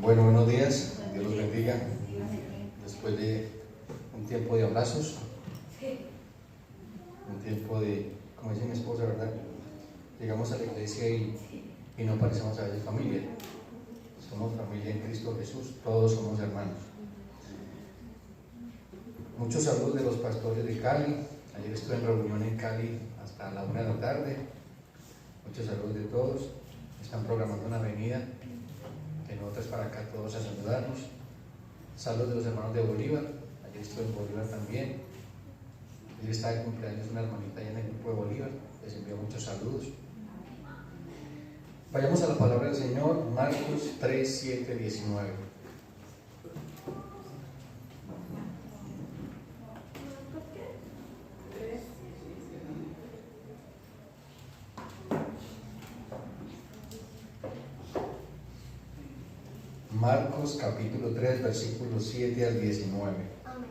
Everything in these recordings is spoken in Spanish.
Bueno, buenos días, Dios los bendiga. Después de un tiempo de abrazos, un tiempo de, como dice mi esposa, ¿verdad? Llegamos a la iglesia y no parecemos a veces familia. Somos familia en Cristo Jesús, todos somos hermanos. Muchos saludos de los pastores de Cali. Ayer estuve en reunión en Cali hasta la 1 de la tarde. Muchos saludos de todos. Están programando una venida de nosotros para acá todos a saludarnos. Saludos de los hermanos de Bolívar. Ayer estuve en Bolívar también. Ayer estaba de cumpleaños una hermanita allá en el grupo de Bolívar. Les envío muchos saludos. Vayamos a la palabra del Señor, Marcos 3, 7, 19. Marcos capítulo 3, versículos 7 al 19. Amén.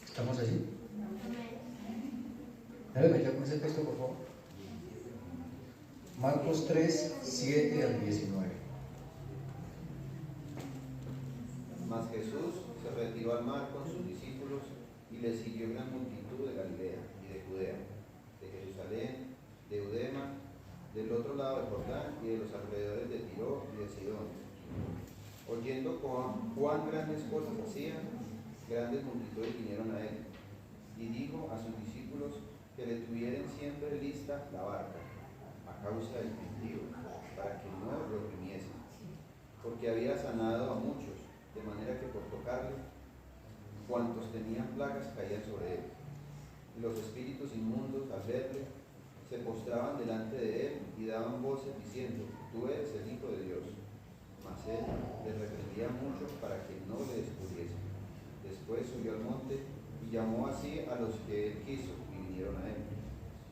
¿Estamos allí? Amén. Déjame ya con ese texto, por favor. Marcos 3, 7 al 19. Mas Jesús se retiró al mar con sus discípulos y le siguió gran multitud de Galilea y de Judea, de Jerusalén, de Eudema, del otro lado del Jordán y de los alrededores de Tiro y de Sidón. Oyendo cuán grandes cosas hacían, grandes multitudes vinieron a él, y dijo a sus discípulos que le tuvieran siempre lista la barca, a causa del gentío, para que no lo oprimiesen, porque había sanado a muchos, de manera que por tocarle, cuantos tenían plagas caían sobre él. Y los espíritus inmundos, al verle, se postraban delante de él y daban voces diciendo: Tú eres el Hijo de Dios. Mas él les reprendía mucho para que no le descubriesen. Después subió al monte y llamó así a los que él quiso y vinieron a él.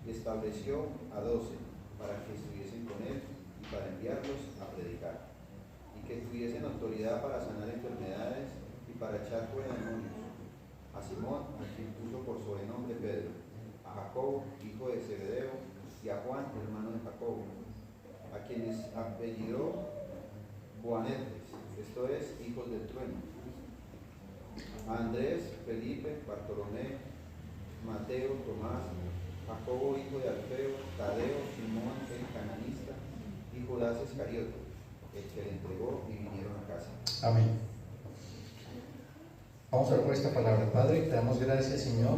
Y estableció a 12 para que estuviesen con él y para enviarlos a predicar, y que tuviesen autoridad para sanar enfermedades y para echar fuera demonios. A Simón, a quien puso por sobrenombre Pedro, a Jacobo, hijo de Zebedeo, y a Juan, hermano de Jacobo, a quienes apellidó Boanerges, esto es, hijos del trueno, a Andrés, Felipe, Bartolomé, Mateo, Tomás, Jacobo, hijo de Alfeo, Tadeo, Simón, el cananista, y Judas Iscariote, el que le entregó, y vinieron a casa. Amén. Vamos a ver por esta palabra. Padre, te damos gracias, Señor,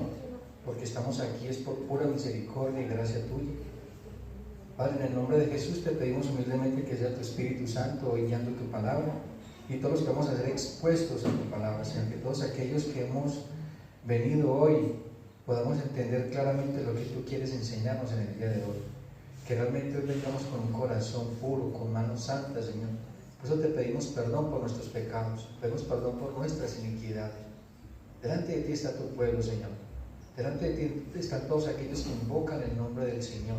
porque estamos aquí, es por pura misericordia y gracia tuya. Padre, en el nombre de Jesús te pedimos humildemente que sea tu Espíritu Santo hoy guiando tu palabra, y todos los que vamos a ser expuestos a tu palabra, Señor, que todos aquellos que hemos venido hoy podamos entender claramente lo que tú quieres enseñarnos en el día de hoy, que realmente hoy vengamos con un corazón puro, con manos santas, Señor. Por eso te pedimos perdón por nuestros pecados, pedimos perdón por nuestras iniquidades. Delante de ti está tu pueblo, Señor. Delante de ti están todos aquellos que invocan el nombre del Señor,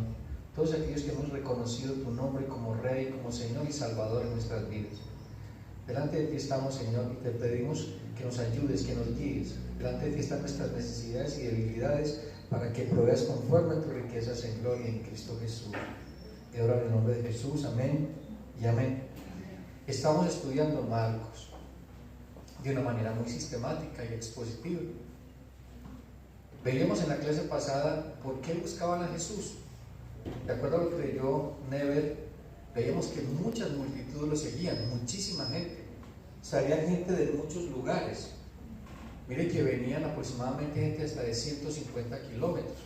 todos aquellos que hemos reconocido tu nombre como Rey, como Señor y Salvador en nuestras vidas. Delante de ti estamos, Señor, y te pedimos que nos ayudes, que nos guíes. Delante de ti están nuestras necesidades y debilidades para que proveas conforme a tus riquezas en gloria en Cristo Jesús. Y ahora en el nombre de Jesús, amén y amén. Estamos estudiando Marcos de una manera muy sistemática y expositiva. Veíamos en la clase pasada por qué buscaban a Jesús. De acuerdo a lo que leyó Never, veíamos que muchas multitudes lo seguían, muchísima gente. Salían gente de muchos lugares. Miren que venían aproximadamente gente hasta de 150 kilómetros.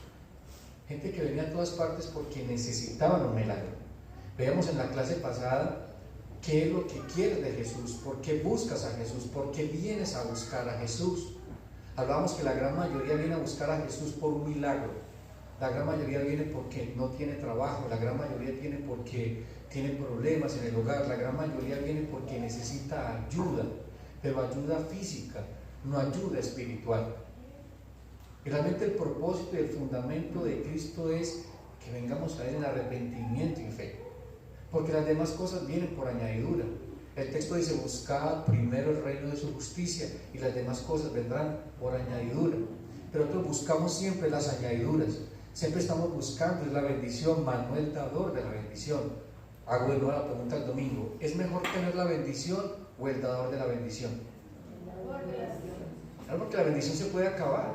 Gente que venía a todas partes porque necesitaban un milagro. Veíamos en la clase pasada qué es lo que quieres de Jesús, por qué buscas a Jesús, por qué vienes a buscar a Jesús. Hablábamos que la gran mayoría viene a buscar a Jesús por un milagro. La gran mayoría viene porque no tiene trabajo, la gran mayoría viene porque tiene problemas en el hogar, la gran mayoría viene porque necesita ayuda, pero ayuda física, no ayuda espiritual. Y realmente el propósito y el fundamento de Cristo es que vengamos a Él en arrepentimiento y fe, porque las demás cosas vienen por añadidura. El texto dice: buscad primero el reino de su justicia y las demás cosas vendrán por añadidura. pero nosotros buscamos siempre las añadiduras. Siempre estamos buscando, es la bendición, Manuel dador de la bendición. Hago de nuevo la pregunta el domingo, ¿es mejor tener la bendición o el dador de la bendición? Claro, porque la bendición se puede acabar.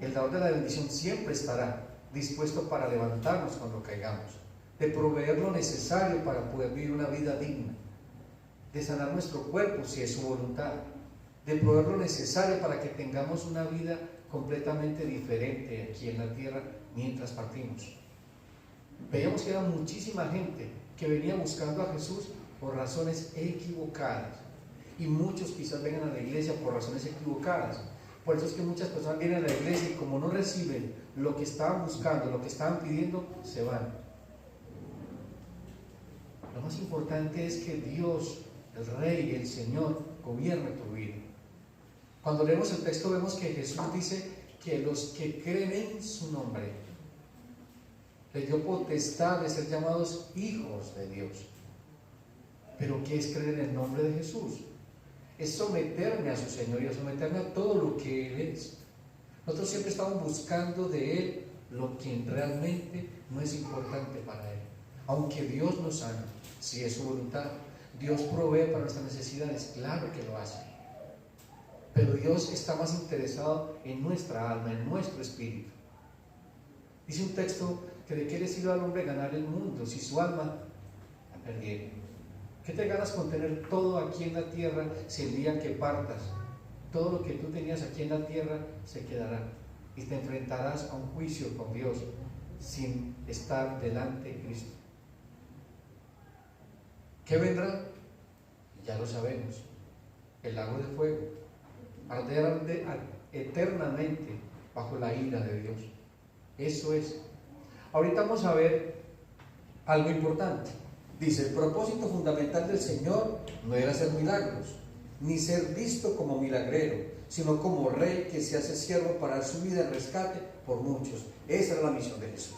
El dador de la bendición siempre estará dispuesto para levantarnos cuando caigamos, de proveer lo necesario para poder vivir una vida digna, de sanar nuestro cuerpo si es su voluntad, de proveer lo necesario para que tengamos una vida completamente diferente aquí en la tierra mientras partimos. Veíamos que era muchísima gente que venía buscando a Jesús por razones equivocadas, y muchos quizás vengan a la iglesia por razones equivocadas. Por eso es que muchas personas vienen a la iglesia y como no reciben lo que estaban buscando, lo que estaban pidiendo, se van. Lo más importante es que Dios, el Rey, el Señor, gobierne tu vida. Cuando leemos el texto vemos que Jesús dice que los que creen en su nombre les dio potestad de ser llamados hijos de Dios. Pero ¿qué es creer en el nombre de Jesús? Es someterme a su señorío, someterme a todo lo que Él es. Nosotros siempre estamos buscando de Él lo que realmente no es importante para Él. Aunque Dios nos sana, si es su voluntad, Dios provee para nuestras necesidades, claro que lo hace. Pero Dios está más interesado en nuestra alma, en nuestro espíritu. Dice un texto que de qué le sirve al hombre ganar el mundo si su alma la perdiere. ¿Qué te ganas con tener todo aquí en la tierra si el día que partas, todo lo que tú tenías aquí en la tierra se quedará y te enfrentarás a un juicio con Dios sin estar delante de Cristo? ¿Qué vendrá? Ya lo sabemos, el lago de fuego, arder eternamente bajo la ira de Dios. Eso es. Ahorita vamos a ver algo importante. Dice, el propósito fundamental del Señor no era hacer milagros, ni ser visto como milagrero, sino como rey que se hace siervo para dar su vida en rescate por muchos. Esa era la misión de Jesús.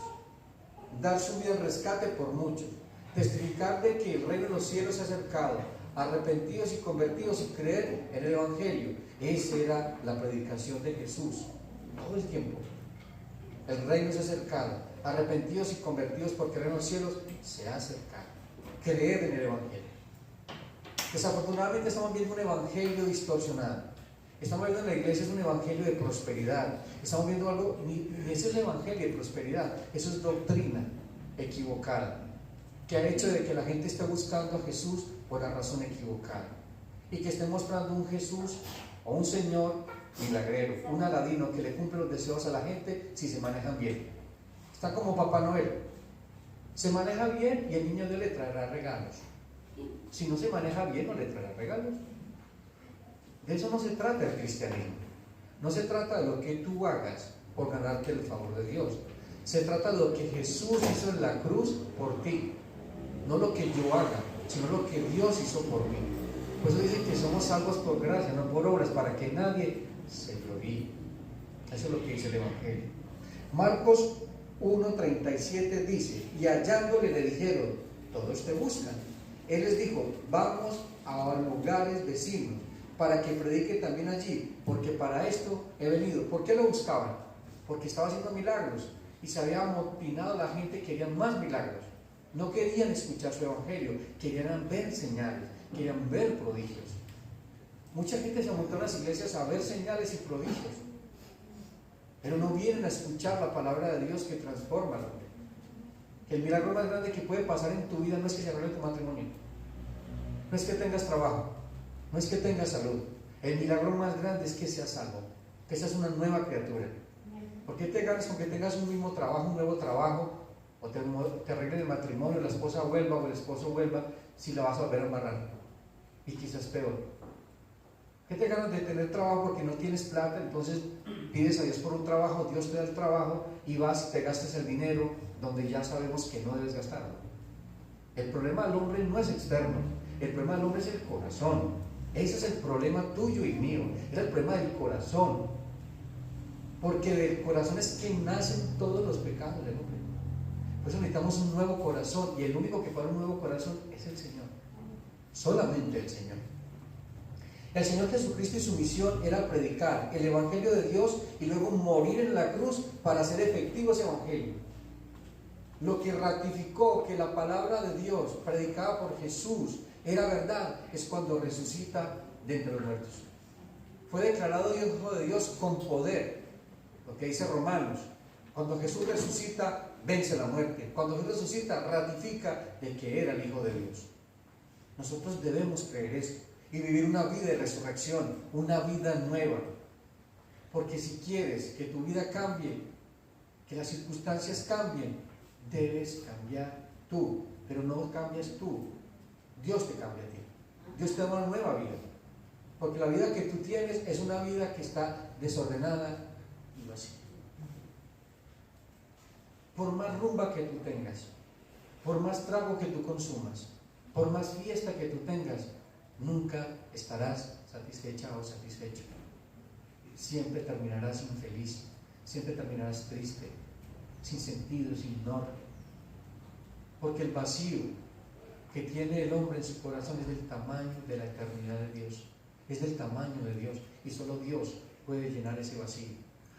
Dar su vida en rescate por muchos. Testificar de que el reino de los cielos se ha acercado, arrepentidos y convertidos y creer en el Evangelio. Esa era la predicación de Jesús todo el tiempo. El reino se ha acercado, arrepentidos y convertidos porque el reino de los cielos se ha acercado. Creer en el Evangelio. Desafortunadamente estamos viendo un evangelio distorsionado. Estamos viendo en la iglesia es un evangelio de prosperidad. Estamos viendo algo, ni ese es el evangelio de prosperidad, eso es doctrina equivocada, que ha hecho de que la gente esté buscando a Jesús por la razón equivocada y que esté mostrando un Jesús o un Señor milagrero, un Aladino que le cumple los deseos a la gente si se manejan bien. Está como Papá Noel, se maneja bien y el niño Dios le traerá regalos. Si no se maneja bien, no le traerá regalos. De eso no se trata el cristianismo. No se trata de lo que tú hagas por ganarte el favor de Dios. Se trata de lo que Jesús hizo en la cruz por ti. No lo que yo haga, sino lo que Dios hizo por mí. Por eso dicen que somos salvos por gracia, no por obras, para que nadie se gloríe. Eso es lo que dice el Evangelio. Marcos 1:37 dice, y hallándole le dijeron, todos te buscan. Él les dijo, vamos a lugares vecinos, para que predique también allí, porque para esto he venido. ¿Por qué lo buscaban? Porque estaba haciendo milagros, y se había amotinado la gente, querían más milagros. No querían escuchar su evangelio, querían ver señales, querían ver prodigios. Mucha gente se amontó en las iglesias a ver señales y prodigios, pero no vienen a escuchar la palabra de Dios que transforma al hombre. El milagro más grande que puede pasar en tu vida no es que se arregle tu matrimonio, no es que tengas trabajo, no es que tengas salud. El milagro más grande es que seas salvo, que seas una nueva criatura. ¿Por qué te ganas con que tengas un mismo trabajo, un nuevo trabajo, o te arreglen el matrimonio, la esposa vuelva o el esposo vuelva, si la vas a volver a embarrar? Y quizás peor. ¿Qué te ganas de tener trabajo porque no tienes plata? Entonces pides a Dios por un trabajo, Dios te da el trabajo y vas y te gastas el dinero donde ya sabemos que no debes gastarlo. El problema del hombre no es externo, el problema del hombre es el corazón. Ese es el problema tuyo y mío, es el problema del corazón. Porque del corazón es que nacen todos los pecados del hombre. Por eso necesitamos un nuevo corazón, y el único que para un nuevo corazón es el Señor, solamente el Señor. El Señor Jesucristo y su misión era predicar el Evangelio de Dios y luego morir en la cruz para hacer efectivo ese Evangelio. Lo que ratificó que la palabra de Dios predicada por Jesús era verdad es cuando resucita de entre los muertos. Fue declarado Hijo de Dios con poder, lo que dice Romanos. Cuando Jesús resucita, vence la muerte. Cuando Jesús resucita, ratifica de que era el Hijo de Dios. Nosotros debemos creer esto y vivir una vida de resurrección, una vida nueva. Porque si quieres que tu vida cambie, que las circunstancias cambien, debes cambiar tú. Pero no cambias tú, Dios te cambia a ti. Dios te da una nueva vida. Porque la vida que tú tienes es una vida que está desordenada y vacía. Por más rumba que tú tengas, por más trago que tú consumas, por más fiesta que tú tengas, nunca estarás satisfecha o satisfecho. Siempre terminarás infeliz, siempre terminarás triste, sin sentido, sin norte. Porque el vacío que tiene el hombre en su corazón es del tamaño de la eternidad de Dios, es del tamaño de Dios, y solo Dios puede llenar ese vacío.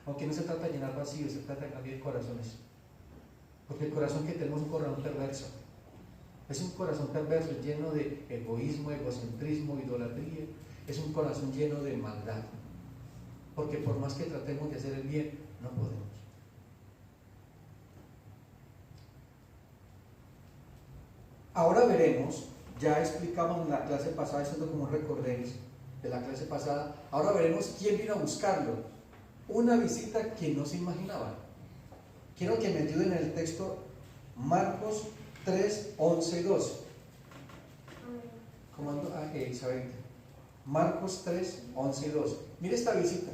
Aunque no se trata de llenar vacíos, se trata de cambiar corazones. Porque el corazón que tenemos es un corazón perverso. Es un corazón perverso, lleno de egoísmo, egocentrismo, idolatría. Es un corazón lleno de maldad. Porque por más que tratemos de hacer el bien, no podemos. Ahora veremos, ya explicamos en la clase pasada, esto es como un recorderis de la clase pasada, ahora veremos quién vino a buscarlo. Una visita que no se imaginaba. Quiero que me ayuden en el texto Marcos 3, 11 y 12. Comando a Isabel. Marcos 3, 11 y 12. Mire esta visita.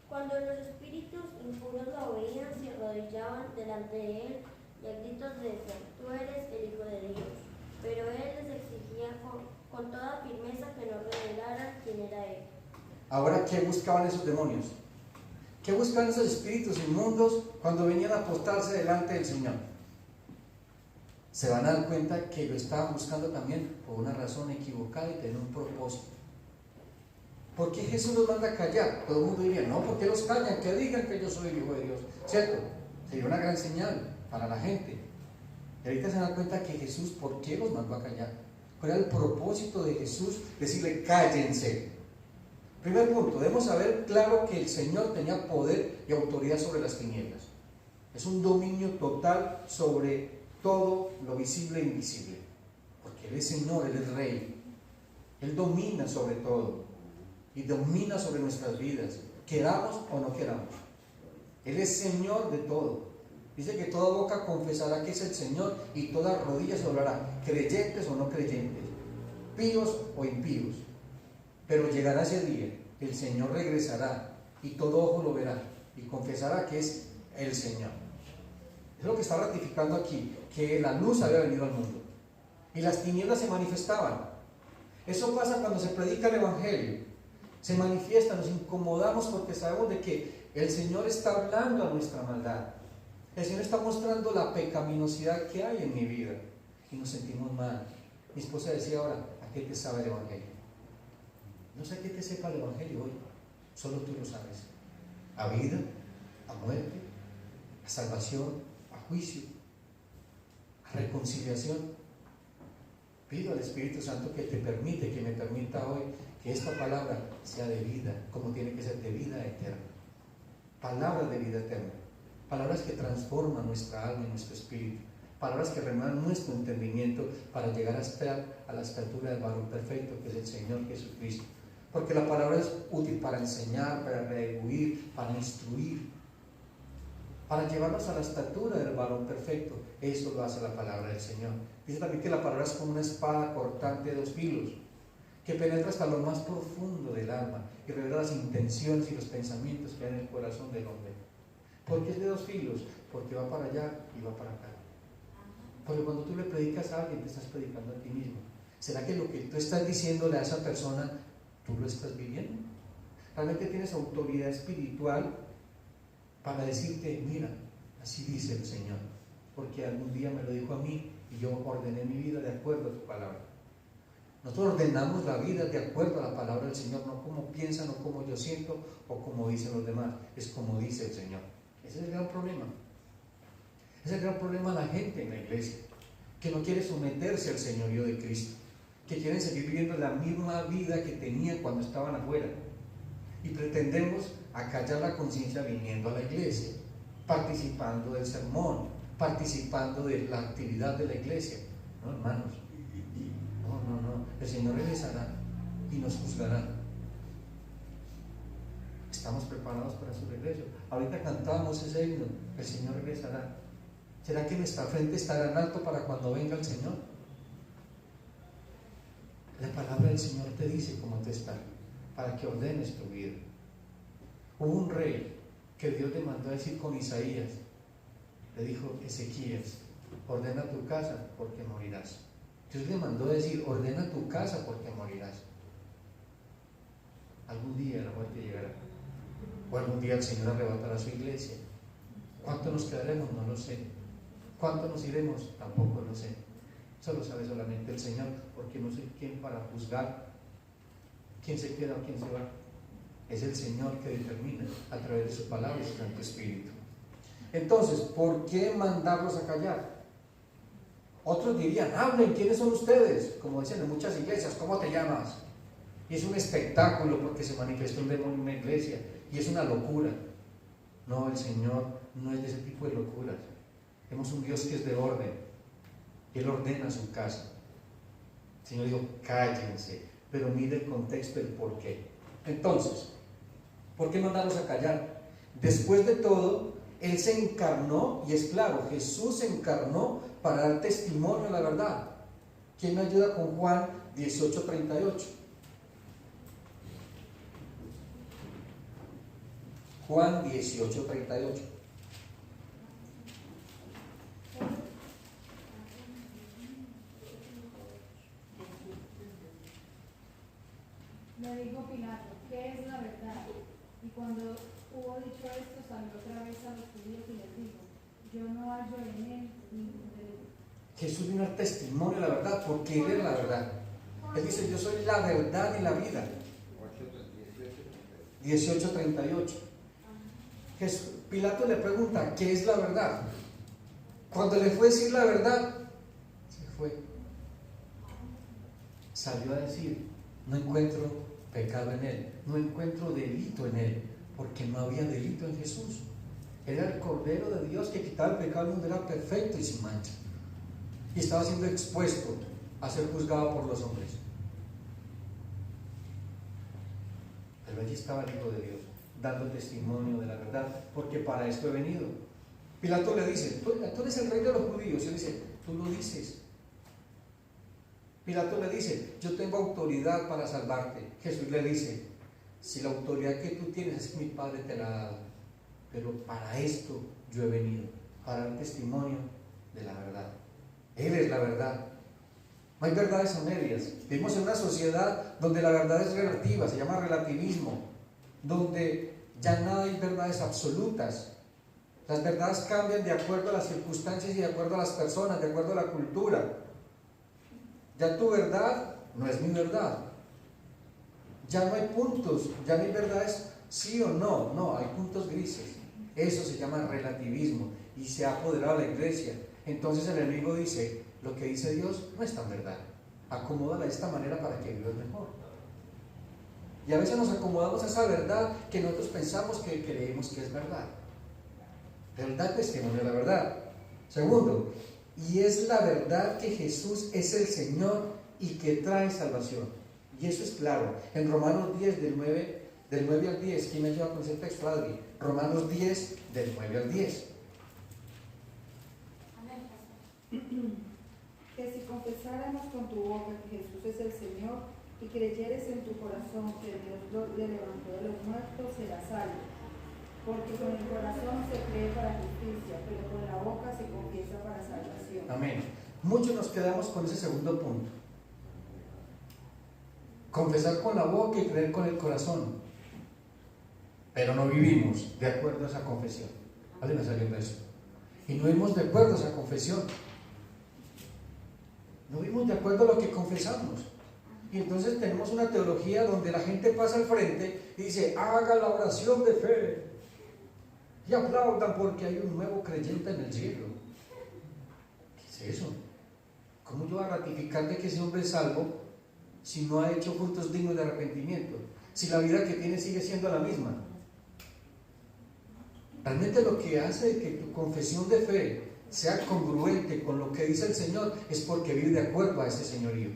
Cuando los espíritus impuros lo veían, se arrodillaban delante de él y a gritos decían: tú eres el Hijo de Dios. Pero él les exigía con toda firmeza que no revelaran quién era él. Ahora, ¿qué buscaban esos demonios? ¿Qué buscaban esos espíritus inmundos cuando venían a postarse delante del Señor? Se van a dar cuenta que lo estaban buscando también por una razón equivocada y tener un propósito. ¿Por qué Jesús los manda a callar? Todo el mundo diría: no, ¿por qué los callan? Que digan que yo soy el Hijo de Dios. ¿Cierto? Sería una gran señal para la gente. Y ahorita se dan cuenta que Jesús, ¿por qué los mandó a callar? ¿Cuál era el propósito de Jesús? Decirle: cállense. Primer punto, debemos saber claro que el Señor tenía poder y autoridad sobre las tinieblas. Es un dominio total sobre todo lo visible e invisible. Porque Él es Señor, Él es Rey. Él domina sobre todo. Y domina sobre nuestras vidas, queramos o no queramos. Él es Señor de todo. Dice que toda boca confesará que es el Señor y toda rodilla se doblará, creyentes o no creyentes, píos o impíos. Pero llegará ese día, el Señor regresará y todo ojo lo verá y confesará que es el Señor. Es lo que está ratificando aquí, que la luz había venido al mundo y las tinieblas se manifestaban. Eso pasa cuando se predica el Evangelio. Se manifiesta, nos incomodamos porque sabemos de que el Señor está hablando a nuestra maldad. El Señor está mostrando la pecaminosidad que hay en mi vida y nos sentimos mal. Mi esposa decía ahora: ¿a qué te sabe el Evangelio? No sé qué te sepa el Evangelio hoy, solo tú lo sabes. A vida, a muerte, a salvación, a juicio, a reconciliación. Pido al Espíritu Santo que te permite, que me permita hoy que esta palabra sea de vida, como tiene que ser de vida eterna. Palabras de vida eterna. Palabras que transforman nuestra alma y nuestro espíritu. Palabras que renuevan nuestro entendimiento para llegar a estar a la estatura del varón perfecto, que es el Señor Jesucristo. Porque la palabra es útil para enseñar, para redarguir, para instruir, para llevarnos a la estatura del varón perfecto. Eso lo hace la palabra del Señor. Dice también que la palabra es como una espada cortante de 2 filos, que penetra hasta lo más profundo del alma y revela las intenciones y los pensamientos que hay en el corazón del hombre. ¿Por qué es de 2 filos? Porque va para allá y va para acá. Porque cuando tú le predicas a alguien, te estás predicando a ti mismo. ¿Será que lo que tú estás diciéndole a esa persona, tú lo estás viviendo? ¿Realmente tienes autoridad espiritual para decirte: mira, así dice el Señor? Porque algún día me lo dijo a mí y yo ordené mi vida de acuerdo a tu palabra. Nosotros ordenamos la vida de acuerdo a la palabra del Señor, no como piensan o como yo siento o como dicen los demás, es como dice el Señor. Ese es el gran problema. Ese es el gran problema de la gente en la iglesia, que no quiere someterse al señorío de Cristo, que quieren seguir viviendo la misma vida que tenían cuando estaban afuera. Y pretendemos acallar la conciencia viniendo a la iglesia, participando del sermón, participando de la actividad de la iglesia. No, hermanos, no. El Señor regresará y nos juzgará. Estamos preparados para su regreso. Ahorita cantamos ese himno, el Señor regresará. ¿Será que nuestra frente estará en alto para cuando venga el Señor? La palabra del Señor te dice cómo te está, para que ordenes tu vida. Hubo un rey que Dios le mandó a decir con Isaías, le dijo: Ezequías, ordena tu casa porque morirás. Dios le mandó a decir: ordena tu casa porque morirás. Algún día la muerte llegará, o algún día el Señor arrebatará su iglesia. ¿Cuánto nos quedaremos? No lo sé. ¿Cuánto nos iremos? Tampoco lo sé. Eso lo sabe solamente el Señor, porque no sé quién para juzgar quién se queda o quién se va. Es el Señor que determina a través de su palabra y su Santo Espíritu. Entonces, ¿por qué mandarlos a callar? Otros dirían: hablen, ¿quiénes son ustedes? Como dicen en muchas iglesias, ¿cómo te llamas? Y es un espectáculo porque se manifestó un demonio en una iglesia y es una locura. No, el Señor no es de ese tipo de locuras. Tenemos un Dios que es de orden. Él ordena su casa. El Señor dijo: cállense, pero mire el contexto del por qué. Entonces, ¿por qué mandarlos a callar? Después de todo, Él se encarnó, y es claro, Jesús se encarnó para dar testimonio de la verdad. ¿Quién me ayuda con Juan 18:38? Juan 18:38. Le dijo Pilato: ¿qué es la verdad? Y cuando hubo dicho esto, salió otra vez a los judíos y les dijo: yo no hallo en él ningún delito. Jesús vino a dar testimonio de la verdad, porque Él es la verdad. Él dice: yo soy la verdad y la vida. 18:38. Pilato le pregunta: ¿qué es la verdad? Cuando le fue a decir la verdad, se fue. Salió a decir: no encuentro pecado en Él, no encuentro delito en Él, porque no había delito en Jesús. Era el Cordero de Dios que quitaba el pecado del mundo, era perfecto y sin mancha. Y estaba siendo expuesto a ser juzgado por los hombres. Pero allí estaba el Hijo de Dios, dando testimonio de la verdad, porque para esto he venido. Pilato le dice: tú eres el rey de los judíos. Y él dice: tú lo dices. Pilato le dice: yo tengo autoridad para salvarte. Jesús le dice: si la autoridad que tú tienes es que mi Padre te la ha dado, pero para esto yo he venido, para dar testimonio de la verdad. Él es la verdad. No hay verdades a medias. Vivimos en una sociedad donde la verdad es relativa, se llama relativismo, donde ya no hay verdades absolutas. Las verdades cambian de acuerdo a las circunstancias y de acuerdo a las personas, de acuerdo a la cultura. Ya tu verdad no es mi verdad. Ya no hay puntos, ya no hay verdades sí o no, no, hay puntos grises. Eso se llama relativismo y se ha apoderado de la iglesia. Entonces el enemigo dice: lo que dice Dios no es tan verdad, acomódala de esta manera para que vivas mejor. Y a veces nos acomodamos a esa verdad que nosotros pensamos que creemos que es verdad. Pero da testimonio de la verdad. Segundo, y es la verdad que Jesús es el Señor y que trae salvación. Y eso es claro. En Romanos 10, del 9 al 10, ¿quién me ayuda con ese texto, Adri? Romanos 10, del 9 al 10. Que si confesáramos con tu boca que Jesús es el Señor y creyeres en tu corazón que Dios le levantó de los muertos, serás salvo. Porque con el corazón se cree para justicia, pero con la boca se confiesa para salvación. Amén. Muchos nos quedamos con ese segundo punto. Confesar con la boca y creer con el corazón. Pero no vivimos de acuerdo a esa confesión. ¿Vale? Me salió un verso. Y no vivimos de acuerdo a esa confesión. No vivimos de acuerdo a lo que confesamos. Y entonces tenemos una teología donde la gente pasa al frente y dice, haga la oración de fe. Y aplaudan porque hay un nuevo creyente en el cielo. ¿Qué es eso? ¿Cómo yo voy a ratificar de que ese hombre es salvo si no ha hecho frutos dignos de arrepentimiento? Si la vida que tiene sigue siendo la misma. Realmente lo que hace que tu confesión de fe sea congruente con lo que dice el Señor es porque vive de acuerdo a ese señorío,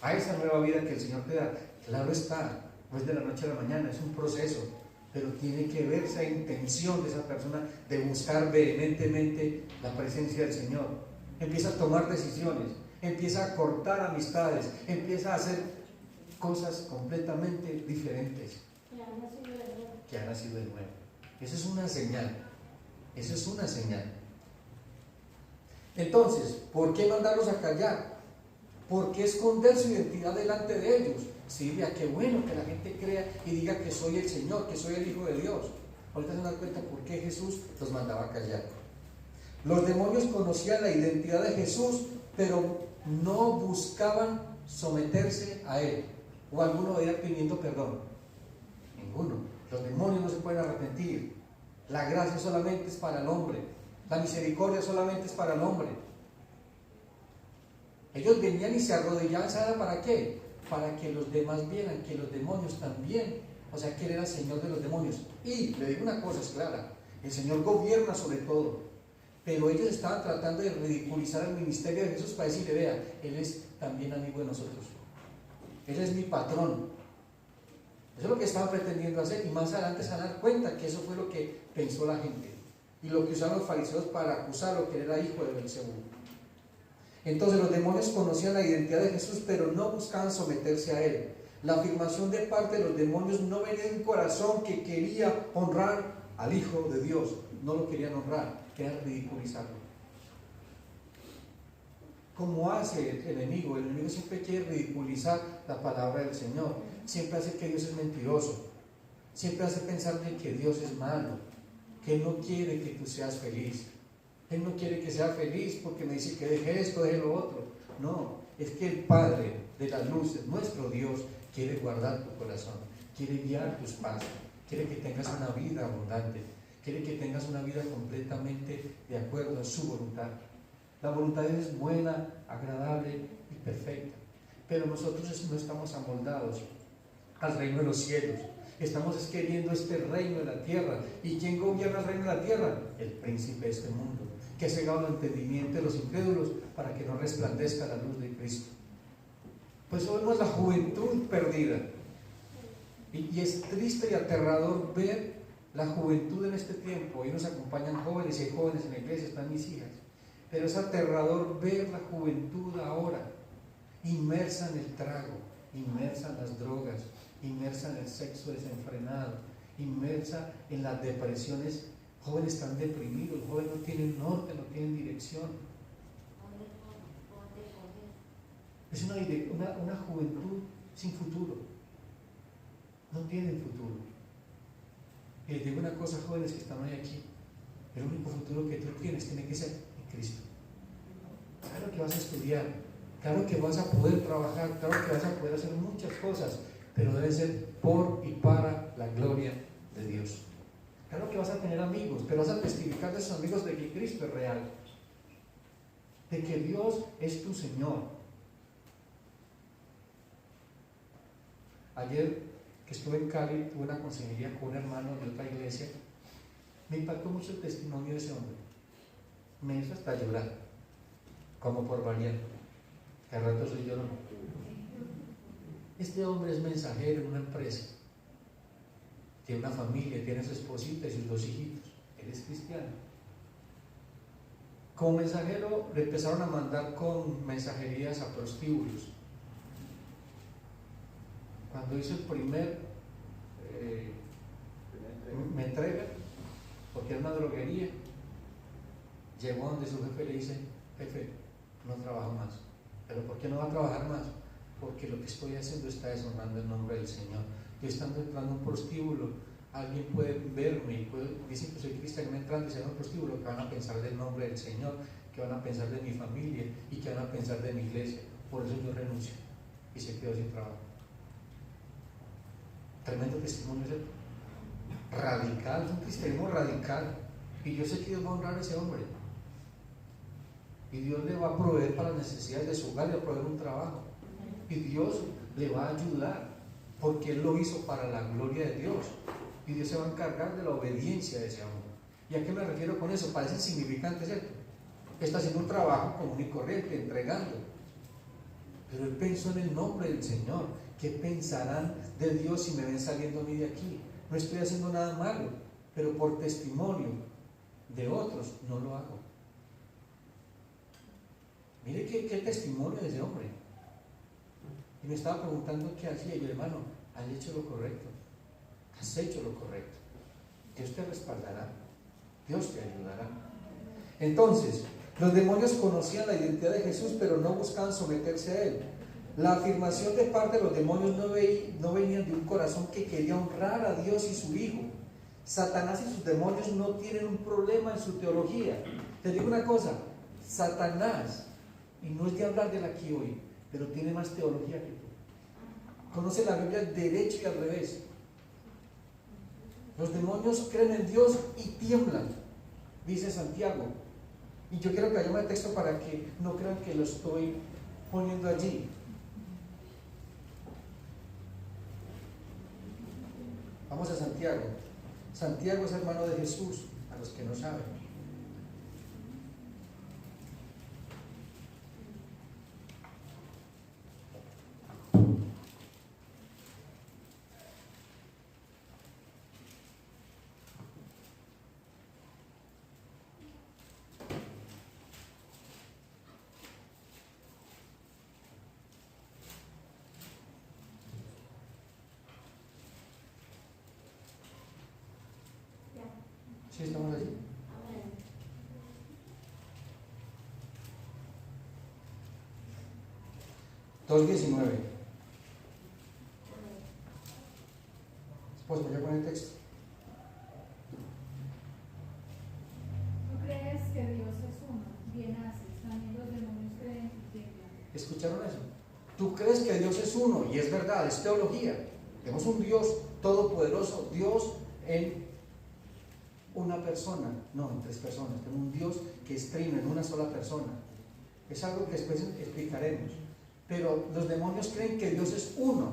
a esa nueva vida que el Señor te da. Claro está, no es de la noche a la mañana, es un proceso, pero tiene que ver esa intención de esa persona de buscar vehementemente la presencia del Señor. Empieza a tomar decisiones, empieza a cortar amistades, empieza a hacer cosas completamente diferentes que ha nacido de nuevo. Esa es una señal, esa es una señal. Entonces, ¿por qué mandarlos a callar? ¿Por qué esconder su identidad delante de ellos? Sí, ya qué bueno que la gente crea y diga que soy el Señor, que soy el Hijo de Dios. Ahorita se dan cuenta por qué Jesús los mandaba a callar. Los demonios conocían la identidad de Jesús, pero no buscaban someterse a Él. ¿O alguno de ellos pidiendo perdón? Ninguno. Los demonios no se pueden arrepentir. La gracia solamente es para el hombre. La misericordia solamente es para el hombre. Ellos venían y se arrodillaban, ¿saben para qué? Para que los demás vieran que los demonios también, o sea, que Él era el Señor de los demonios. Y le digo una cosa, es clara, el Señor gobierna sobre todo, pero ellos estaban tratando de ridiculizar el ministerio de Jesús para decirle, vea, Él es también amigo de nosotros, Él es mi patrón. Eso es lo que estaban pretendiendo hacer, y más adelante se van a dar cuenta que eso fue lo que pensó la gente y lo que usaron los fariseos para acusarlo, que él era hijo de Beelzebú. Entonces los demonios conocían la identidad de Jesús, pero no buscaban someterse a Él. La afirmación de parte de los demonios no venía de un corazón que quería honrar al Hijo de Dios. No lo querían honrar, querían ridiculizarlo. ¿Cómo hace el enemigo? El enemigo siempre quiere ridiculizar la palabra del Señor. Siempre hace que Dios es mentiroso. Siempre hace pensar que Dios es malo, que no quiere que tú seas feliz. Él no quiere que sea feliz porque me dice que deje esto, deje lo otro. No, es que el Padre de las luces, nuestro Dios, quiere guardar tu corazón, quiere guiar tus pasos, quiere que tengas una vida abundante, quiere que tengas una vida completamente de acuerdo a su voluntad. La voluntad de Dios es buena, agradable y perfecta, pero nosotros no estamos amoldados al reino de los cielos. Estamos queriendo este reino de la tierra. ¿Y quién gobierna el reino de la tierra? El príncipe de este mundo, que ha cegado el entendimiento de los incrédulos para que no resplandezca la luz de Cristo. Pues hoy vemos la juventud perdida. Y es triste y aterrador ver la juventud en este tiempo. Hoy nos acompañan jóvenes y hay jóvenes en la iglesia, están mis hijas. Pero es aterrador ver la juventud ahora, inmersa en el trago, inmersa en las drogas, inmersa en el sexo desenfrenado, inmersa en las depresiones. Jóvenes están deprimidos, jóvenes no tienen norte, no tienen dirección. Es una juventud sin futuro, no tienen futuro. Y les digo una cosa, jóvenes que están hoy aquí, el único futuro que tú tienes tiene que ser en Cristo. Claro que vas a estudiar, claro que vas a poder trabajar, claro que vas a poder hacer muchas cosas, pero debe ser por y para la gloria de Dios. Claro que vas a tener amigos, pero vas a testificar de esos amigos de que Cristo es real, de que Dios es tu Señor. Ayer que estuve en Cali, tuve una consejería con un hermano de otra iglesia. Me impactó mucho el testimonio de ese hombre. Me hizo hasta llorar, como por valiente, que al rato soy yo, no. Este hombre es mensajero en una empresa, tiene una familia, tiene su esposita y sus 2 hijitos, él es cristiano. Como mensajero le empezaron a mandar con mensajerías a prostíbulos. Cuando hizo el primer me entrega, porque era una droguería, llegó donde su jefe le dice: jefe, no trabajo más. ¿Pero por qué no va a trabajar más? Porque lo que estoy haciendo está deshonrando el nombre del Señor. Yo estando entrando a un prostíbulo, alguien puede verme y dicen que soy cristiano entrando y se va a un prostíbulo, que van a pensar del nombre del Señor, que van a pensar de mi familia y que van a pensar de mi iglesia. Por eso yo renuncio. y se quedó sin trabajo. Tremendo testimonio, ¿cierto? Radical, un cristianismo radical. Y yo sé que Dios va a honrar a ese hombre. Y Dios le va a proveer para las necesidades de su hogar, le va a proveer un trabajo. Y Dios le va a ayudar, porque Él lo hizo para la gloria de Dios. Y Dios se va a encargar de la obediencia de ese hombre. ¿Y a qué me refiero con eso? Parece insignificante, ¿cierto? Está haciendo un trabajo común y corriente, entregando. Pero él pensó en el nombre del Señor. ¿Qué pensarán de Dios si me ven saliendo a mí de aquí? No estoy haciendo nada malo, pero por testimonio de otros no lo hago. Mire qué testimonio de ese hombre. Y me estaba preguntando qué hacía. Y yo, hermano, has hecho lo correcto. Has hecho lo correcto. Dios te respaldará. Dios te ayudará. Entonces, los demonios conocían la identidad de Jesús, pero no buscaban someterse a Él. La afirmación de parte de los demonios no venían de un corazón que quería honrar a Dios y su Hijo. Satanás y sus demonios no tienen un problema en su teología. Te digo una cosa, Satanás, y no es de hablar de él aquí hoy, pero tiene más teología que tú. Conoce la Biblia derecho y al revés. Los demonios creen en Dios y tiemblan, dice Santiago. Y yo quiero que vayamos al texto para que no crean que lo estoy poniendo allí. Vamos a Santiago. Santiago es hermano de Jesús, a los que no saben. ¿Sí estamos allí? Amén. Dos 19. Pues voy a poner el texto. ¿Tú crees que Dios es uno? Bien haces, también los demonios creen y tiemblan. ¿Escucharon eso? Tú crees que Dios es uno, y es verdad, es teología. Tenemos un Dios todopoderoso, Dios en una persona, no en tres personas. Tenemos un Dios que es trino, en una sola persona. Es algo que después explicaremos. Pero los demonios creen que Dios es uno.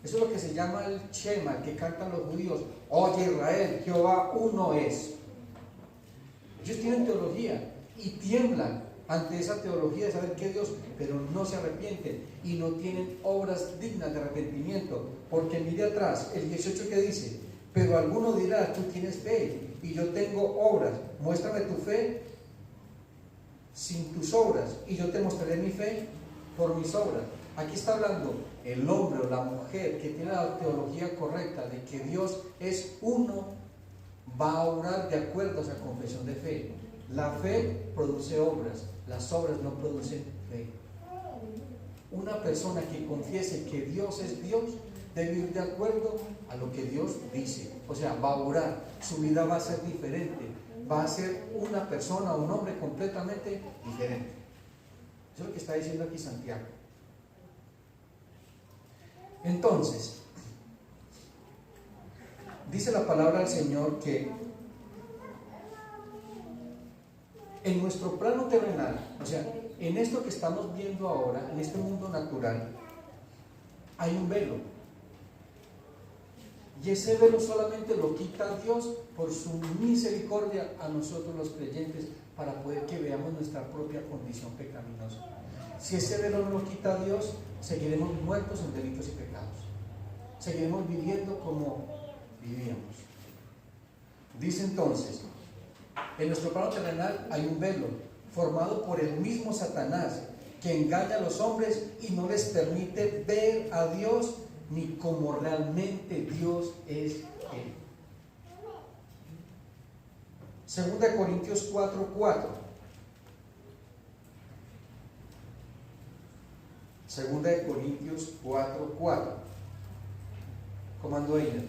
Eso es lo que se llama el Shema, el que cantan los judíos. Oye Israel, Jehová uno es. Ellos tienen teología y tiemblan ante esa teología de saber que es Dios, pero no se arrepienten y no tienen obras dignas de arrepentimiento. Porque mire atrás, el 18 que dice: pero alguno dirá, tú tienes fe y yo tengo obras, muéstrame tu fe sin tus obras y yo te mostraré mi fe por mis obras. Aquí está hablando el hombre o la mujer que tiene la teología correcta de que Dios es uno, va a orar de acuerdo a esa confesión de fe. La fe produce obras, las obras no producen fe. Una persona que confiese que Dios es Dios debe ir de acuerdo a lo que Dios dice. O sea, va a orar, su vida va a ser diferente, va a ser una persona, un hombre completamente diferente. Eso es lo que está diciendo aquí Santiago. Entonces, dice la palabra del Señor que en nuestro plano terrenal, o sea, en esto que estamos viendo ahora, en este mundo natural, hay un velo. Y ese velo solamente lo quita Dios por su misericordia a nosotros los creyentes, para poder que veamos nuestra propia condición pecaminosa. Si ese velo no lo quita Dios, seguiremos muertos en delitos y pecados. Seguiremos viviendo como vivíamos. Dice entonces, en nuestro plano terrenal hay un velo formado por el mismo Satanás, que engaña a los hombres y no les permite ver a Dios ni como realmente Dios es Él. Segunda de Corintios 4:4. Segunda de Corintios 4:4. ¿Cómo ando ella?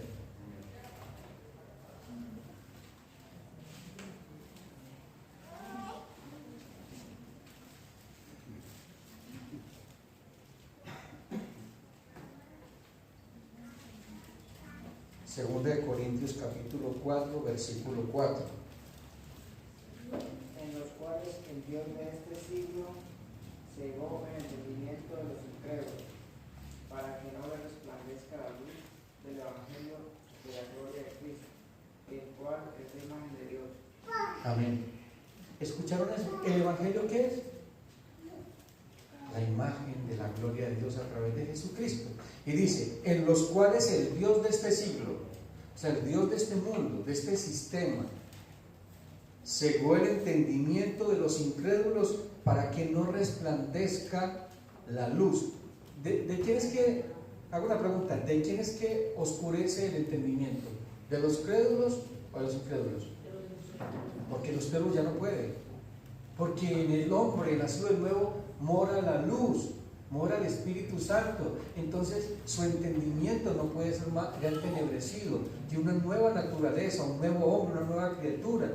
Segunda de Corintios capítulo 4, versículo 4. En los cuales el Dios de este siglo cegó el entendimiento de los incrédulos, para que no le resplandezca la luz del Evangelio de la gloria de Cristo, el cual es la imagen de Dios. Amén. ¿Escucharon eso? ¿El Evangelio qué es? La imagen de la gloria de Dios a través de Jesucristo. Y dice, en los cuales el Dios de este siglo, o sea, el Dios de este mundo, de este sistema, cegó el entendimiento de los incrédulos para que no resplandezca la luz. ¿De quién es que, hago una pregunta, ¿de quién es que oscurece el entendimiento? ¿De los crédulos o de los incrédulos? Porque los crédulos ya no pueden. Porque en el hombre nacido de nuevo mora la luz, mora el Espíritu Santo. Entonces su entendimiento no puede ser más ya entenebrecido. Tiene una nueva naturaleza, un nuevo hombre, una nueva criatura.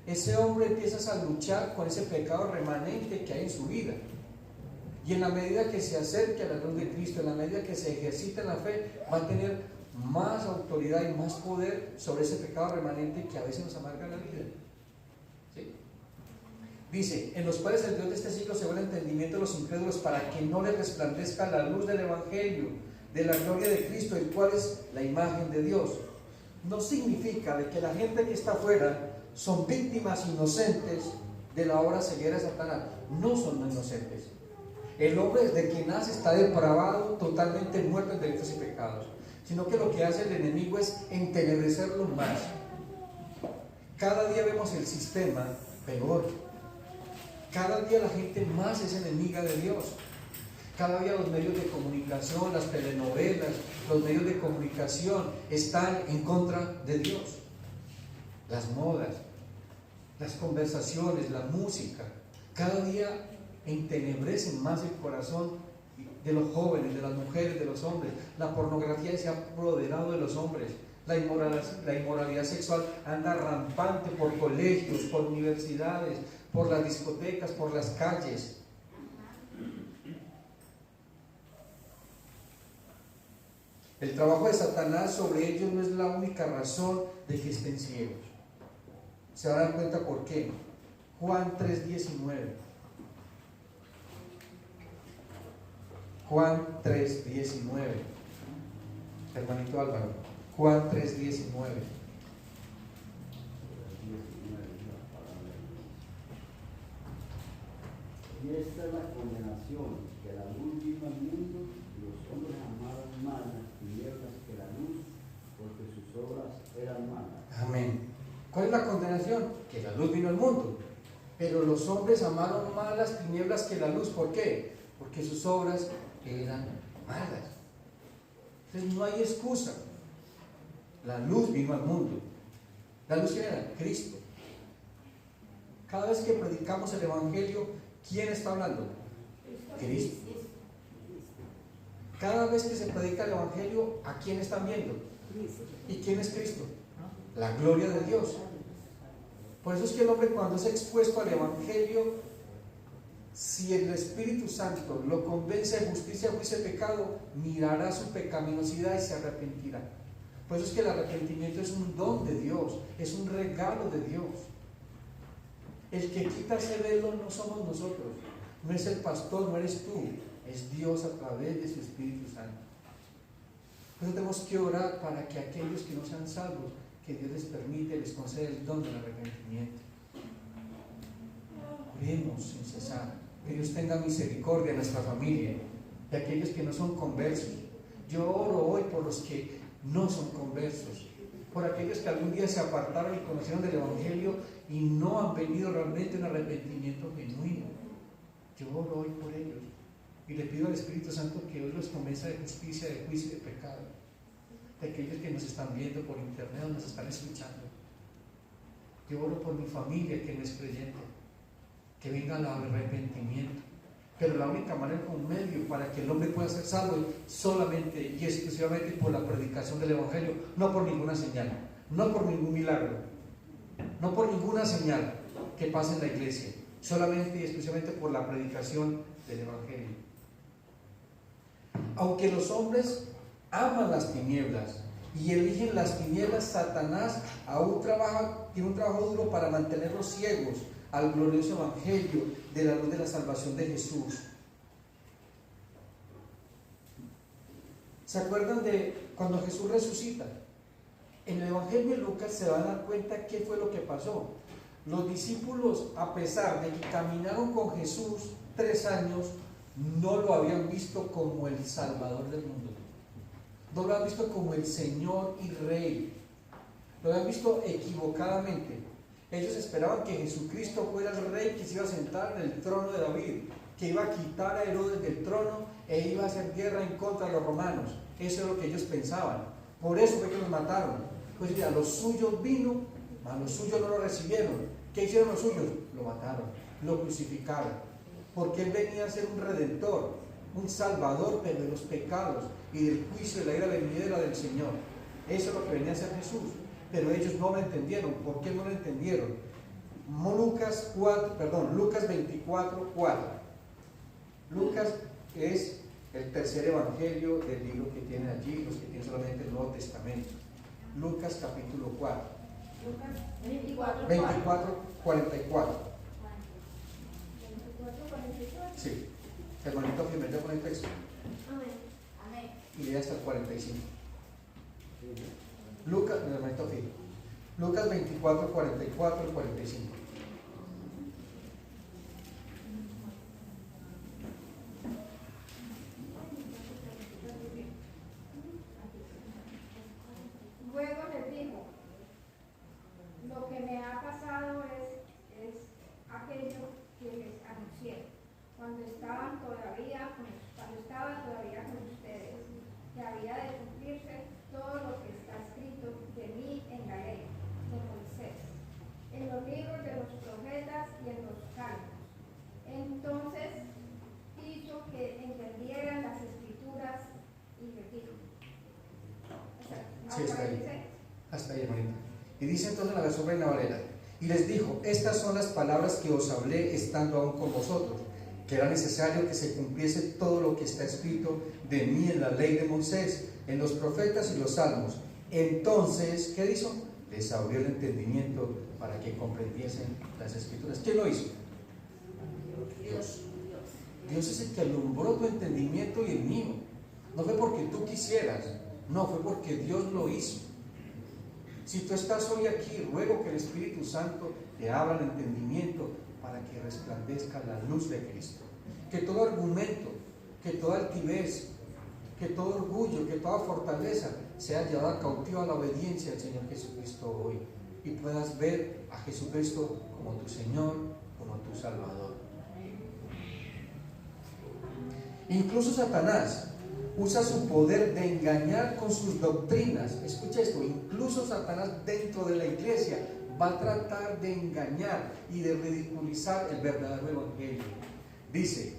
Ese hombre empieza a luchar con ese pecado remanente que hay en su vida. Y en la medida que se acerque a la luz de Cristo, en la medida que se ejercita en la fe, va a tener más autoridad y más poder sobre ese pecado remanente que a veces nos amarga la vida. ¿Sí? Dice, en los cuales el Dios de este siglo cegó el entendimiento de los incrédulos para que no les resplandezca la luz del Evangelio, de la gloria de Cristo, el cual es la imagen de Dios. No significa de que la gente que está afuera son víctimas inocentes de la obra ceguera de Satanás. No son inocentes. El hombre desde que nace está depravado, totalmente muerto en delitos y pecados, sino que lo que hace el enemigo es entenebrecerlo más. Cada día vemos el sistema peor. Cada día la gente más es enemiga de Dios. Cada día los medios de comunicación, las telenovelas, los medios de comunicación están en contra de Dios. Las modas, las conversaciones, la música, cada día entenebrecen más el corazón de los jóvenes, de las mujeres, de los hombres. La pornografía se ha apoderado de los hombres. La inmoralidad sexual anda rampante por colegios, por universidades, por las discotecas, por las calles. El trabajo de Satanás sobre ellos no es la única razón de que estén ciegos. Se darán cuenta por qué. Juan 3:19. Juan 3:19. Hermanito Álvaro. Juan 3:19. Y esta es la condenación, que la luz vino al mundo y los hombres amaron más las tinieblas que la luz, porque sus obras eran malas. Amén. ¿Cuál es la condenación? Que la luz vino al mundo. Pero los hombres amaron más las tinieblas que la luz. ¿Por qué? Porque sus obras eran malas. Entonces no hay excusa. La luz vino al mundo. ¿La luz quién era? Cristo. Cada vez que predicamos el Evangelio, ¿quién está hablando? Cristo. Cada vez que se predica el Evangelio, ¿a quién están viendo? ¿Y quién es Cristo? La gloria de Dios. Por eso es que el hombre, cuando es expuesto al Evangelio, si el Espíritu Santo lo convence de justicia, juicio y pecado, mirará su pecaminosidad y se arrepentirá. Por eso es que el arrepentimiento es un don de Dios, es un regalo de Dios. El que quita ese velo no somos nosotros, no es el pastor, no eres tú, es Dios a través de su Espíritu Santo. Por eso tenemos que orar para que aquellos que no sean salvos, que Dios les permite, les concede el don del arrepentimiento. Oremos sin cesar, que Dios tenga misericordia de nuestra familia, de aquellos que no son conversos. Yo oro hoy por los que no son conversos, por aquellos que algún día se apartaron y conocieron del Evangelio y no han venido realmente a un arrepentimiento genuino. Yo oro hoy por ellos y le pido al Espíritu Santo que hoy los convenza de justicia, de juicio y de pecado. De aquellos que nos están viendo por internet o nos están escuchando. Yo oro por mi familia que no es creyente, que venga el arrepentimiento. Pero la única manera, un medio para que el hombre pueda ser salvo, solamente y exclusivamente por la predicación del Evangelio, no por ninguna señal, no por ningún milagro, no por ninguna señal que pase en la iglesia, solamente y exclusivamente por la predicación del Evangelio. Aunque los hombres aman las tinieblas y eligen las tinieblas, Satanás tiene un trabajo duro para mantenerlos ciegos al glorioso evangelio de la luz de la salvación de Jesús. ¿Se acuerdan de cuando Jesús resucita? En el evangelio de Lucas se van a dar cuenta qué fue lo que pasó. Los discípulos, a pesar de que caminaron con Jesús 3 años, no lo habían visto como el Salvador del mundo. No lo habían visto como el Señor y Rey. Lo habían visto equivocadamente. Ellos esperaban que Jesucristo fuera el Rey que se iba a sentar en el trono de David, que iba a quitar a Herodes del trono e iba a hacer guerra en contra de los romanos. Eso es lo que ellos pensaban. Por eso fue que los mataron. Pues mira, los suyos vino, a los suyos no lo recibieron. ¿Qué hicieron los suyos? Lo mataron, lo crucificaron. Porque Él venía a ser un redentor, un salvador, pero de los pecados y del juicio de la ira venidera del Señor. Eso es lo que venía a hacer Jesús. Pero ellos no lo entendieron. ¿Por qué no lo entendieron? Lucas 24, 4. Lucas es el tercer evangelio del libro que tienen allí, los que tienen solamente el Nuevo Testamento. Lucas capítulo 4. Lucas 24, 24, 44. 24, 44. Sí. Hermanito, primero con el texto. Amén. Amén. Y lee hasta el 45. Lucas, hermanito, Lucas 24, 44 y 45. Luego les dijo, lo que me ha pasado es aquello que les anuncié cuando estaba todavía con ustedes, que había de cumplirse todo lo que está escrito de mí en la ley de Moisés, en los libros de los profetas y en los salmos. Entonces hizo que entendieran las escrituras y les dijo. Sí, está ahí. Hasta ahí, hermanita. Y dice entonces la versión Reina Valera: y les dijo, estas son las palabras que os hablé estando aún con vosotros, que era necesario que se cumpliese todo lo que está escrito de mí en la ley de Moisés, en los profetas y los salmos. Entonces, ¿qué hizo? Les abrió el entendimiento para que comprendiesen las escrituras. ¿Quién lo hizo? Dios. Dios es el que alumbró tu entendimiento y el mío. No fue porque tú quisieras, no, fue porque Dios lo hizo. Si tú estás hoy aquí, ruego que el Espíritu Santo te abra el entendimiento para que resplandezca la luz de Cristo. Que todo argumento, que toda altivez, que todo orgullo, que toda fortaleza sea llevada cautiva a la obediencia del Señor Jesucristo hoy, y puedas ver a Jesucristo como tu Señor, como tu Salvador. Incluso Satanás usa su poder de engañar con sus doctrinas. Escucha esto, incluso Satanás dentro de la iglesia va a tratar de engañar y de ridiculizar el verdadero evangelio. Dice,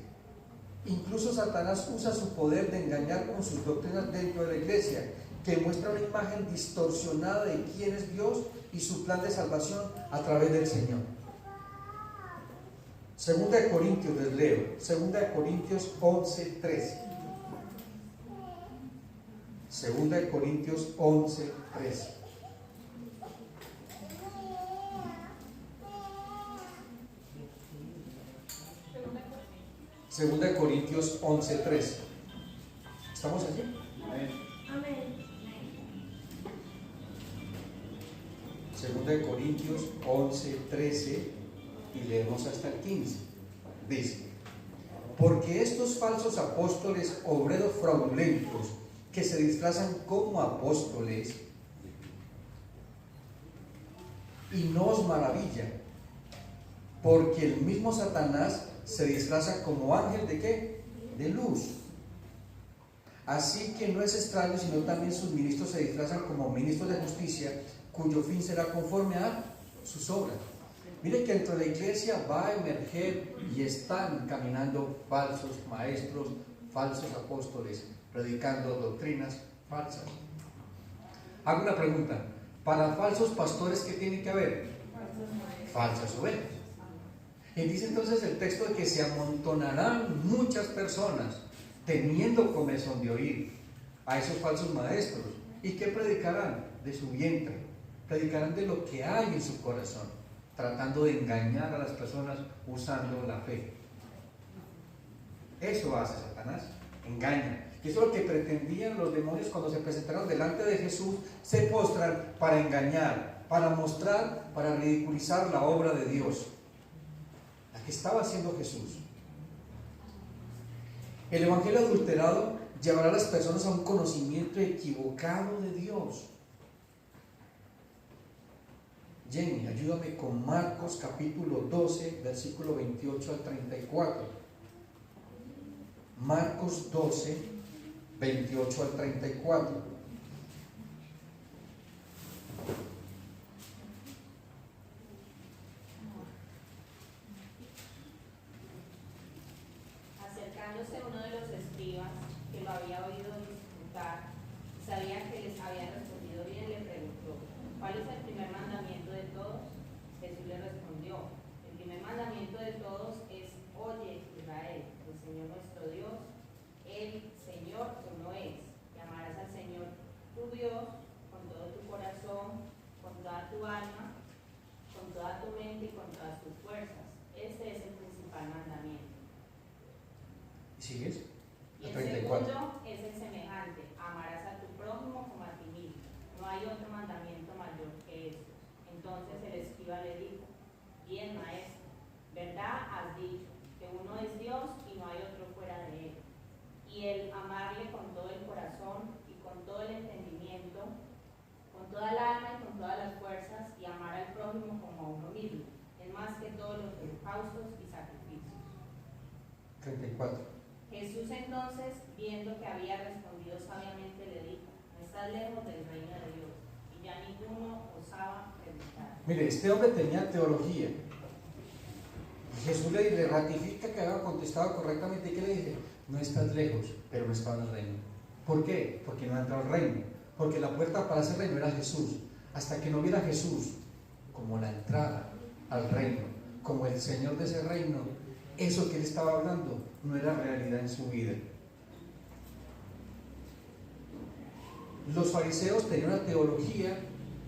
incluso Satanás usa su poder de engañar con sus doctrinas dentro de la iglesia, que muestra una imagen distorsionada de quién es Dios y su plan de salvación a través del Señor. Segunda de Corintios, les leo, Segunda de Corintios 11, 13. Segunda de Corintios 11, 13. Segunda de Corintios 11, 13. ¿Estamos allí? Amén. Amén. Segunda de Corintios 11, 13 y leemos hasta el 15. Dice, porque estos falsos apóstoles, obreros fraudulentos, que se disfrazan como apóstoles, y no os maravilla, porque el mismo Satanás se disfraza como ángel ¿de qué? De luz. Así que no es extraño, sino también sus ministros se disfrazan como ministros de justicia, cuyo fin será conforme a sus obras. Mire que dentro de la iglesia va a emerger y están caminando falsos maestros, falsos apóstoles, predicando doctrinas falsas. Hago una pregunta: para falsos pastores, ¿qué tiene que haber? Falsas ovejas. Y dice entonces el texto de que se amontonarán muchas personas teniendo comezón de oír a esos falsos maestros, ¿Y qué predicarán? De su vientre. Predicarán de lo que hay en su corazón, tratando de engañar a las personas usando la fe. Eso hace Satanás, engaña. Y eso es lo que pretendían los demonios cuando se presentaron delante de Jesús. Se postran para engañar, para mostrar, para ridiculizar la obra de Dios, la que estaba haciendo Jesús. El evangelio adulterado llevará a las personas a un conocimiento equivocado de Dios. Jenny, ayúdame con Marcos capítulo 12, versículo 28 al 34. Marcos 12, 28 al 34. Acercándose uno de los escribas, que lo había oído disputar, y sabía que les había respondido bien, le preguntó: ¿cuál es el primer mandamiento de todos? Jesús le respondió: el primer mandamiento de todos es: oye, Israel, el Señor nuestro Dios, el Señor uno es. Y amarás al Señor tu Dios con todo tu corazón, con toda tu alma, con toda tu mente y con todas tus fuerzas. Este es el principal mandamiento. ¿Y sigues? Y el 34. segundo es el semejante: amarás a tu prójimo como a ti mismo. No hay otro mandamiento mayor que este. Entonces el escriba le dijo: bien, maestro, verdad has dicho, que uno es Dios y no hay otro fuera de él. Y el amarle con todo el corazón y con todo el entendimiento, con toda el alma y con todas las fuerzas, y amar al prójimo como a uno mismo, es más que todos los holocaustos y sacrificios. 34. Jesús entonces, viendo que había respondido sabiamente, le dijo: no estás lejos del reino de Dios. Y ya ninguno osaba preguntar. Mire, este hombre tenía teología. Jesús le ratifica que había contestado correctamente. ¿Y qué le dice? No estás lejos, pero no estaba en el reino. ¿Por qué? Porque no ha entrado al reino. Porque la puerta para ese reino era Jesús. Hasta que no viera a Jesús como la entrada al reino, como el Señor de ese reino, eso que él estaba hablando no era realidad en su vida. Los fariseos tenían una teología.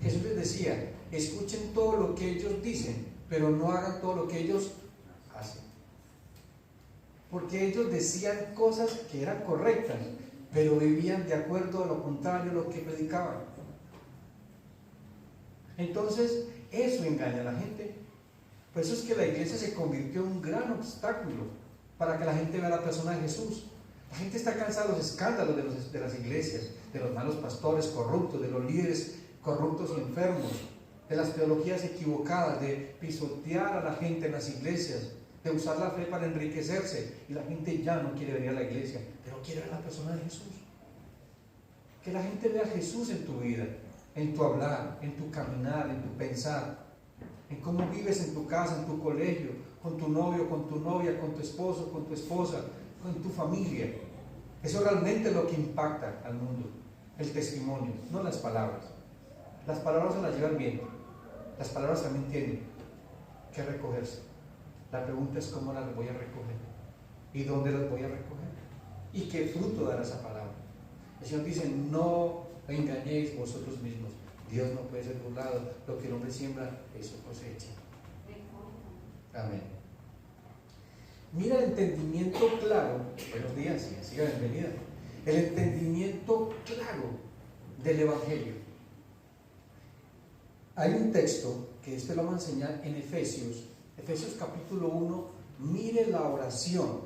Jesús les decía: escuchen todo lo que ellos dicen, pero no hagan todo lo que ellos hacen. Porque ellos decían cosas que eran correctas, pero vivían de acuerdo a lo contrario a lo que predicaban. Entonces, eso engaña a la gente. Por eso es que la iglesia se convirtió en un gran obstáculo para que la gente vea a la persona de Jesús. La gente está cansada de los escándalos de las iglesias, de los malos pastores corruptos, de los líderes corruptos y enfermos, de las teologías equivocadas, de pisotear a la gente en las iglesias, de usar la fe para enriquecerse. Y la gente ya no quiere venir a la iglesia, pero quiere ver a la persona de Jesús. Que la gente vea a Jesús en tu vida, en tu hablar, en tu caminar, en tu pensar, en cómo vives en tu casa, en tu colegio, con tu novio, con tu novia, con tu esposo, con tu esposa, con tu familia. Eso realmente es lo que impacta al mundo, el testimonio, no las palabras. Las palabras se las lleva el viento. Las palabras también tienen que recogerse. La pregunta es: ¿cómo las voy a recoger? ¿Y dónde las voy a recoger? ¿Y qué fruto dará esa palabra? El Señor dice: no engañéis vosotros mismos. Dios no puede ser burlado. Lo que el hombre siembra, eso cosecha. Amén. Mira el entendimiento claro. Buenos días, siga bienvenida. El entendimiento claro del Evangelio. Hay un texto que este lo vamos a enseñar en Efesios capítulo 1. Mire la oración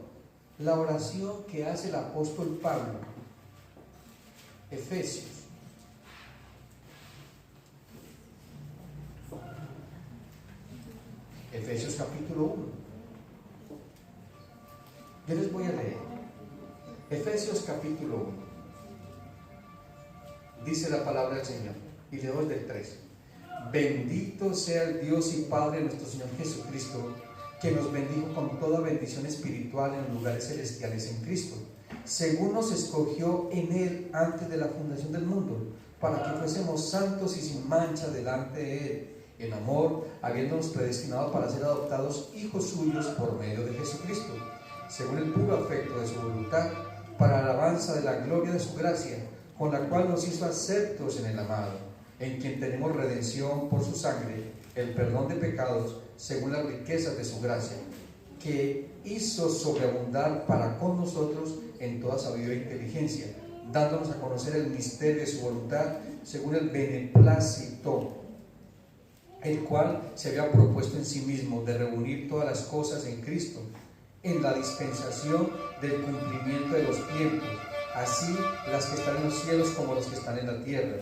que hace el apóstol Pablo. Efesios capítulo 1. Yo les voy a leer. Efesios capítulo 1. Dice la palabra del Señor, y leo desde el 3. Bendito sea el Dios y Padre de nuestro Señor Jesucristo, que nos bendijo con toda bendición espiritual en los lugares celestiales en Cristo, según nos escogió en Él antes de la fundación del mundo, para que fuésemos santos y sin mancha delante de Él, en amor, habiéndonos predestinado para ser adoptados hijos suyos por medio de Jesucristo, según el puro afecto de su voluntad, para la alabanza de la gloria de su gracia, con la cual nos hizo aceptos en el amado, en quien tenemos redención por su sangre, el perdón de pecados, según las riquezas de su gracia, que hizo sobreabundar para con nosotros en toda sabiduría e inteligencia, dándonos a conocer el misterio de su voluntad, según el beneplácito, el cual se había propuesto en sí mismo de reunir todas las cosas en Cristo, en la dispensación del cumplimiento de los tiempos, así las que están en los cielos como las que están en la tierra.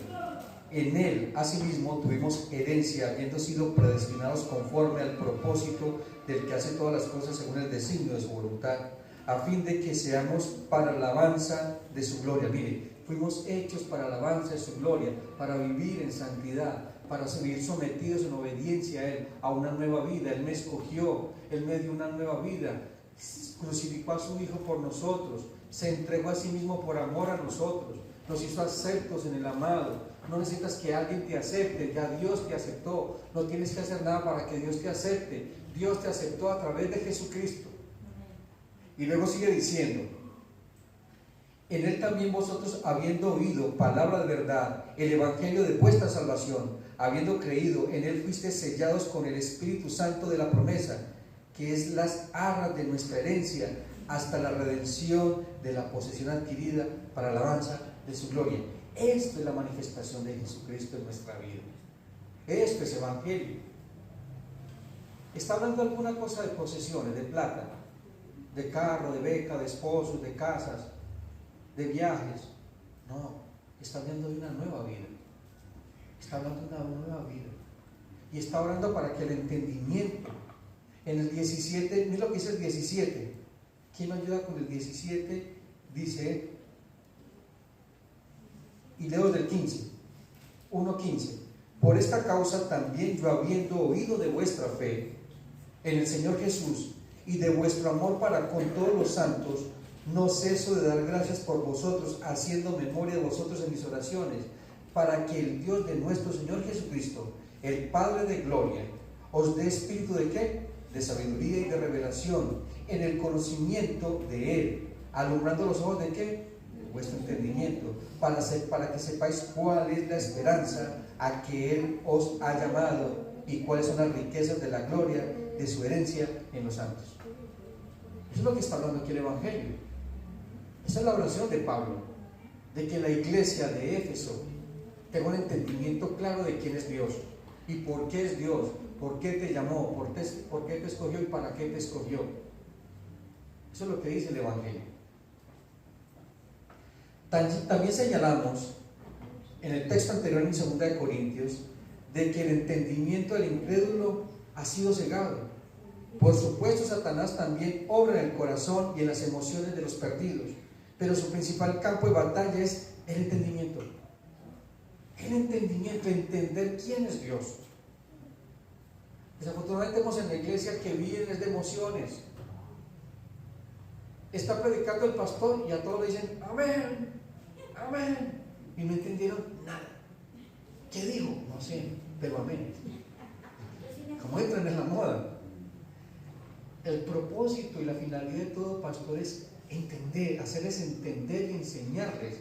En él, asimismo, tuvimos herencia, habiendo sido predestinados conforme al propósito del que hace todas las cosas según el designio de su voluntad, a fin de que seamos para alabanza de su gloria. Mire, fuimos hechos para alabanza de su gloria, para vivir en santidad, para vivir sometidos en obediencia a Él, a una nueva vida. Él me escogió, Él me dio una nueva vida, crucificó a su Hijo por nosotros, se entregó a sí mismo por amor a nosotros, nos hizo aceptos en el amado. No necesitas que alguien te acepte, ya Dios te aceptó, no tienes que hacer nada para que Dios te acepte, Dios te aceptó a través de Jesucristo. Y luego sigue diciendo: en él también vosotros, habiendo oído palabra de verdad, el evangelio de vuestra salvación, habiendo creído, en él fuisteis sellados con el Espíritu Santo de la promesa, que es las arras de nuestra herencia, hasta la redención de la posesión adquirida para alabanza de su gloria. Esto es la manifestación de Jesucristo en nuestra vida. Esto es evangelio. ¿Está hablando alguna cosa de posesiones, de plata, de carro, de beca, de esposos, de casas, de viajes? No, está hablando de una nueva vida. Está hablando de una nueva vida. Y está hablando para que el entendimiento, en el 17, mira lo que dice el 17. ¿Quién me ayuda con el 17? Dice, y leo del 15, 1:15. Por esta causa también yo, habiendo oído de vuestra fe en el Señor Jesús y de vuestro amor para con todos los santos, no ceso de dar gracias por vosotros, haciendo memoria de vosotros en mis oraciones, para que el Dios de nuestro Señor Jesucristo, el Padre de gloria, os dé espíritu de ¿qué? De sabiduría y de revelación, en el conocimiento de Él, alumbrando los ojos de ¿qué? De vuestro entendimiento, para que sepáis cuál es la esperanza a que Él os ha llamado y cuáles son las riquezas de la gloria de su herencia en los santos. Eso es lo que está hablando aquí el Evangelio. Esa es la oración de Pablo, de que la iglesia de Éfeso tenga un entendimiento claro de quién es Dios y por qué es Dios, por qué te llamó, por qué te escogió y para qué te escogió. Eso es lo que dice el Evangelio. También señalamos en el texto anterior, en 2 de Corintios, de que el entendimiento del incrédulo ha sido cegado. Por supuesto, Satanás también obra en el corazón y en las emociones de los perdidos, pero su principal campo de batalla es el entendimiento. El entendimiento, entender quién es Dios. Desafortunadamente vemos en la iglesia que viven de emociones. Está predicando el pastor y a todos le dicen amén, amén, y no entendieron nada. ¿Qué dijo? No sé, pero amén. Como entran en la moda. El propósito y la finalidad de todo pastor es entender, hacerles entender y enseñarles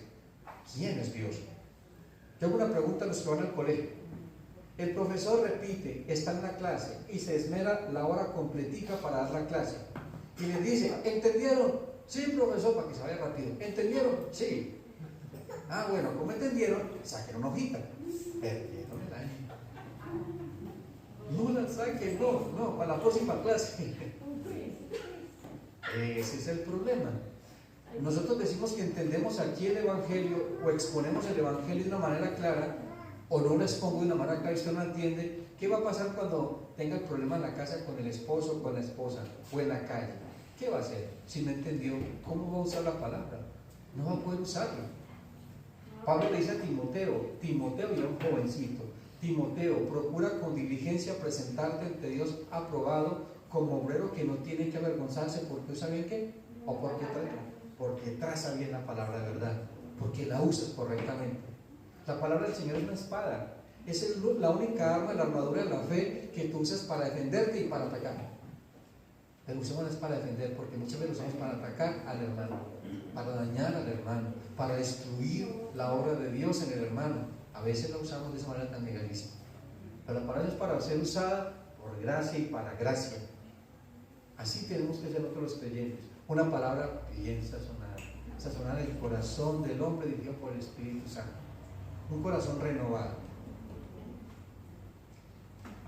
quién es Dios. Yo hago una pregunta a los que van al colegio. El profesor repite, está en la clase y se esmera la hora completica para dar la clase. Y les dice, ¿entendieron? Sí, profesor, para que se vaya rápido. ¿Entendieron? Sí. Ah, bueno, ¿cómo entendieron? Saquen una hojita. Perdieron el año. No la saquen, no, para la próxima clase. Ese es el problema. Nosotros decimos que entendemos aquí el Evangelio o exponemos el Evangelio de una manera clara, o no lo expongo de una manera clara y usted no entiende. ¿Qué va a pasar cuando tenga el problema en la casa con el esposo o con la esposa o en la calle? ¿Qué va a hacer? Si no entendió, ¿cómo va a usar la palabra? No va a poder usarla. Pablo le dice a Timoteo ya un jovencito, Timoteo, procura con diligencia presentarte ante Dios aprobado como obrero que no tiene que avergonzarse porque usa bien qué, o porque traza bien la palabra de verdad, porque la usas correctamente. La palabra del Señor es una espada, es la única arma de la armadura de la fe que tú usas para defenderte y para atacar. pero usémoslas para defender, porque muchas veces lo usamos para atacar al hermano, para dañar al hermano, para destruir la obra de Dios en el hermano. A veces la usamos de esa manera tan legalista, pero la palabra es para ser usada por gracia y para gracia. Así tenemos que ser nosotros los creyentes, una palabra bien sazonada, sazonar el corazón del hombre dirigido por el Espíritu Santo, un corazón renovado.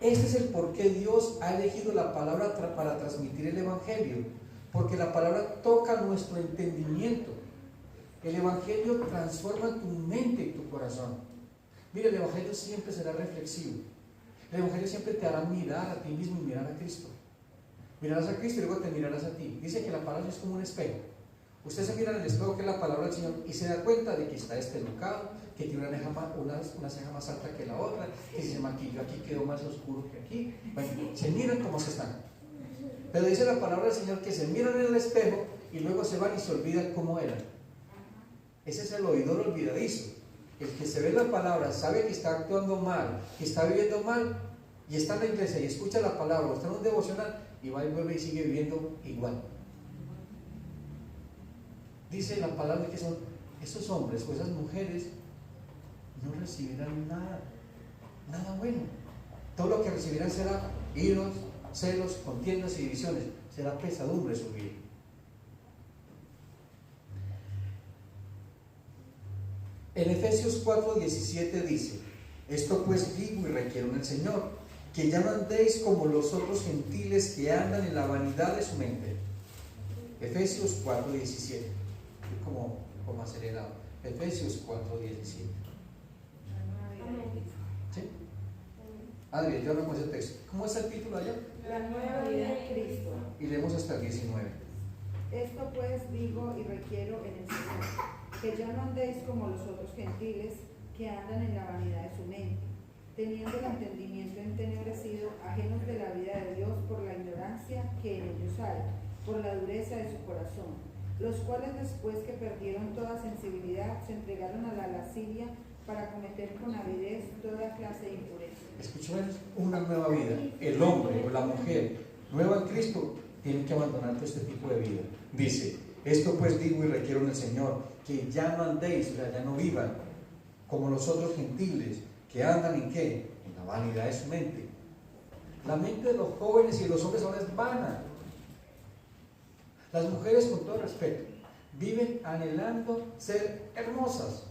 Este es el por qué Dios ha elegido la palabra para transmitir el Evangelio, porque la palabra toca nuestro entendimiento. El Evangelio transforma tu mente y tu corazón. Mira, el Evangelio siempre será reflexivo. El Evangelio siempre te hará mirar a ti mismo y mirar a Cristo. Mirarás a Cristo y luego te mirarás a ti. Dice que la palabra es como un espejo. Usted se mira en el espejo que es la palabra del Señor y se da cuenta de que está estelocado, que tiene una ceja más alta que la otra, que si se maquilló aquí quedó más oscuro que aquí. Bueno, se miran cómo se están. Pero dice la palabra del Señor que se miran en el espejo y luego se van y se olvidan cómo eran. Ese es el oidor olvidadizo. El que se ve la palabra sabe que está actuando mal, que está viviendo mal, y está en la iglesia y escucha la palabra o está en un devocional y va y vuelve y sigue viviendo igual. Dice la palabra que son esos hombres o esas mujeres no recibirán nada bueno. Todo lo que recibirán será iros, celos, contiendas y divisiones. Será pesadumbre su vida. En Efesios 4:17 dice: esto pues digo y requiero en el Señor, que ya no andéis como los otros gentiles que andan en la vanidad de su mente. Efesios 4:17. Como acelerado. Efesios 4:17. ¿Sí? Adri, yo no ese texto. ¿Cómo es el título allá? La nueva vida en Cristo. Y leemos hasta el 19. Esto pues digo y requiero en el Señor, que ya no andéis como los otros gentiles que andan en la vanidad de su mente, teniendo el entendimiento entenebrecido, ajenos de la vida de Dios por la ignorancia que en ellos hay, por la dureza de su corazón, los cuales después que perdieron toda sensibilidad se entregaron a la lascivia para cometer con avidez toda clase de impureza. Escuchemos, una nueva vida. El hombre o la mujer nueva en Cristo tiene que abandonar todo este tipo de vida. Dice: esto pues digo y requiero en el Señor, que ya no andéis, o sea, ya no vivan como los otros gentiles que andan en ¿qué? En la vanidad de su mente. La mente de los jóvenes y de los hombres ahora es vana. Las mujeres, con todo respeto, viven anhelando ser hermosas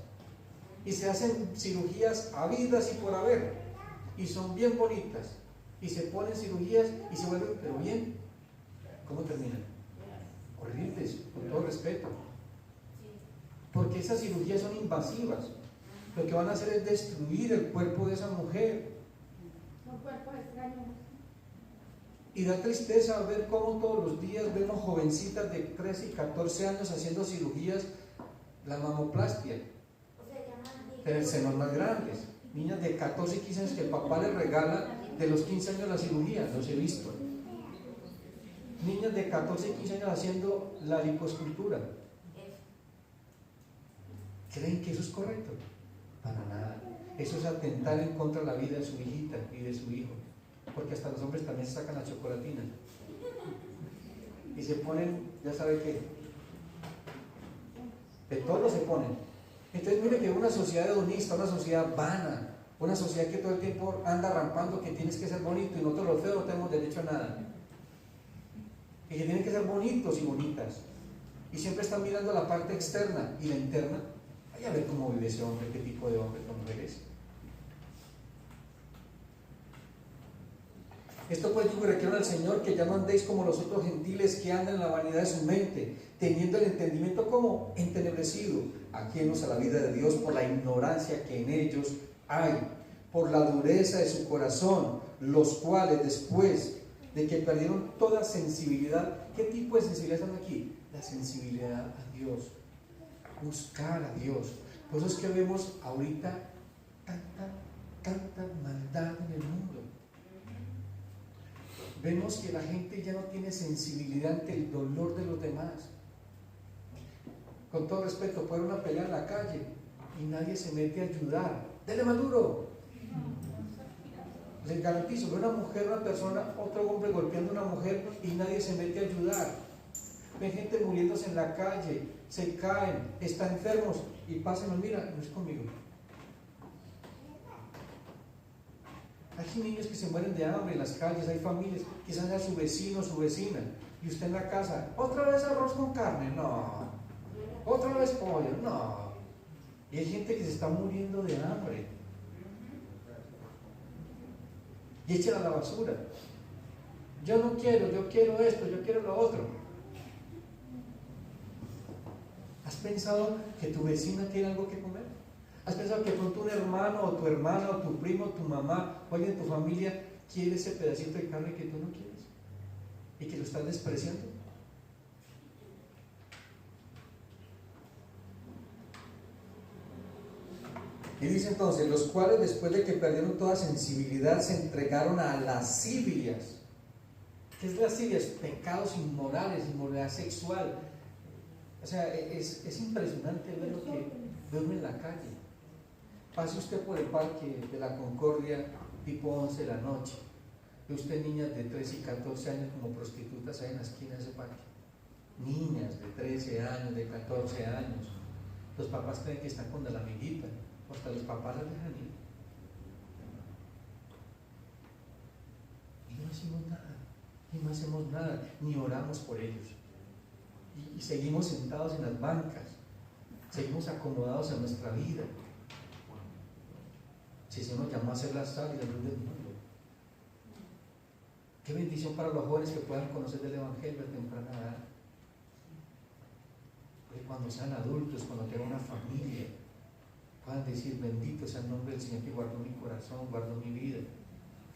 y se hacen cirugías habidas y por haber y son bien bonitas y se ponen cirugías y se vuelven, pero bien, ¿cómo terminan? Horribles, con todo respeto, porque esas cirugías son invasivas. Lo que van a hacer es destruir el cuerpo de esa mujer. Son cuerpos extraños. Y da tristeza ver cómo todos los días vemos jovencitas de 13 y 14 años haciendo cirugías, la mamoplastia, tener senos más grandes. Niñas de 14 y 15 años que el papá les regala de los 15 años la cirugía, los he visto. Niñas de 14 y 15 años haciendo la liposcultura. ¿Creen que eso es correcto? Para nada. Eso es atentar en contra de la vida de su hijita y de su hijo. Porque hasta los hombres también sacan la chocolatina y se ponen, ya sabe qué, de todo se ponen. Entonces mire que una sociedad hedonista, una sociedad vana, una sociedad que todo el tiempo anda rampando que tienes que ser bonito y nosotros los feos no tenemos derecho a nada, y que tienen que ser bonitos y bonitas, y siempre están mirando la parte externa y la interna. Vaya a ver cómo vive ese hombre, qué tipo de hombre o mujer es. Esto pues digo y requiero al Señor, que ya no andéis como los otros gentiles que andan en la vanidad de su mente, teniendo el entendimiento como entenebrecido, ajenos a la vida de Dios por la ignorancia que en ellos hay, por la dureza de su corazón, los cuales después de que perdieron toda sensibilidad. ¿Qué tipo de sensibilidad están aquí? La sensibilidad a Dios, buscar a Dios. Por eso es que vemos ahorita tanta maldad en el mundo. Vemos que la gente ya no tiene sensibilidad ante el dolor de los demás. Con todo respeto, puede una pelea en la calle y nadie se mete a ayudar. ¡Dele más duro! Les garantizo, ve una mujer, una persona, otro hombre golpeando a una mujer y nadie se mete a ayudar. Ven gente muriéndose en la calle, se caen, están enfermos y pasan, mira, no es conmigo. Hay niños que se mueren de hambre en las calles, hay familias, quizás sea su vecino o su vecina, y usted en la casa, otra vez arroz con carne, no, otra vez pollo, no. Y hay gente que se está muriendo de hambre. Y échala a la basura. Yo no quiero, yo quiero esto, yo quiero lo otro. ¿Has pensado que tu vecina tiene algo que comer? ¿Has pensado que pronto un hermano o tu hermana o tu primo o tu mamá o alguien de tu familia quiere ese pedacito de carne que tú no quieres? ¿Y que lo estás despreciando? Y dice entonces, los cuales después de que perdieron toda sensibilidad se entregaron a lascivias. ¿Qué es lascivias? Pecados inmorales, inmoralidad sexual. O sea, es impresionante ver lo que duerme en la calle. Pase usted por el parque de la Concordia tipo 11 de la noche. Ve usted niñas de 13 y 14 años como prostitutas ahí en la esquina de ese parque. Niñas de 13 años, de 14 años. Los papás creen que están con la amiguita. Hasta los papás las dejan ir. Y no hacemos nada, y no hacemos nada, ni oramos por ellos. Y seguimos sentados en las bancas, seguimos acomodados en nuestra vida. Si el Señor nos llamó a ser la sal y la luz del mundo. Qué bendición para los jóvenes que puedan conocer del Evangelio a temprana edad. Porque cuando sean adultos, cuando tengan una familia, puedan decir, bendito sea el nombre del Señor que guardó mi corazón, guardó mi vida.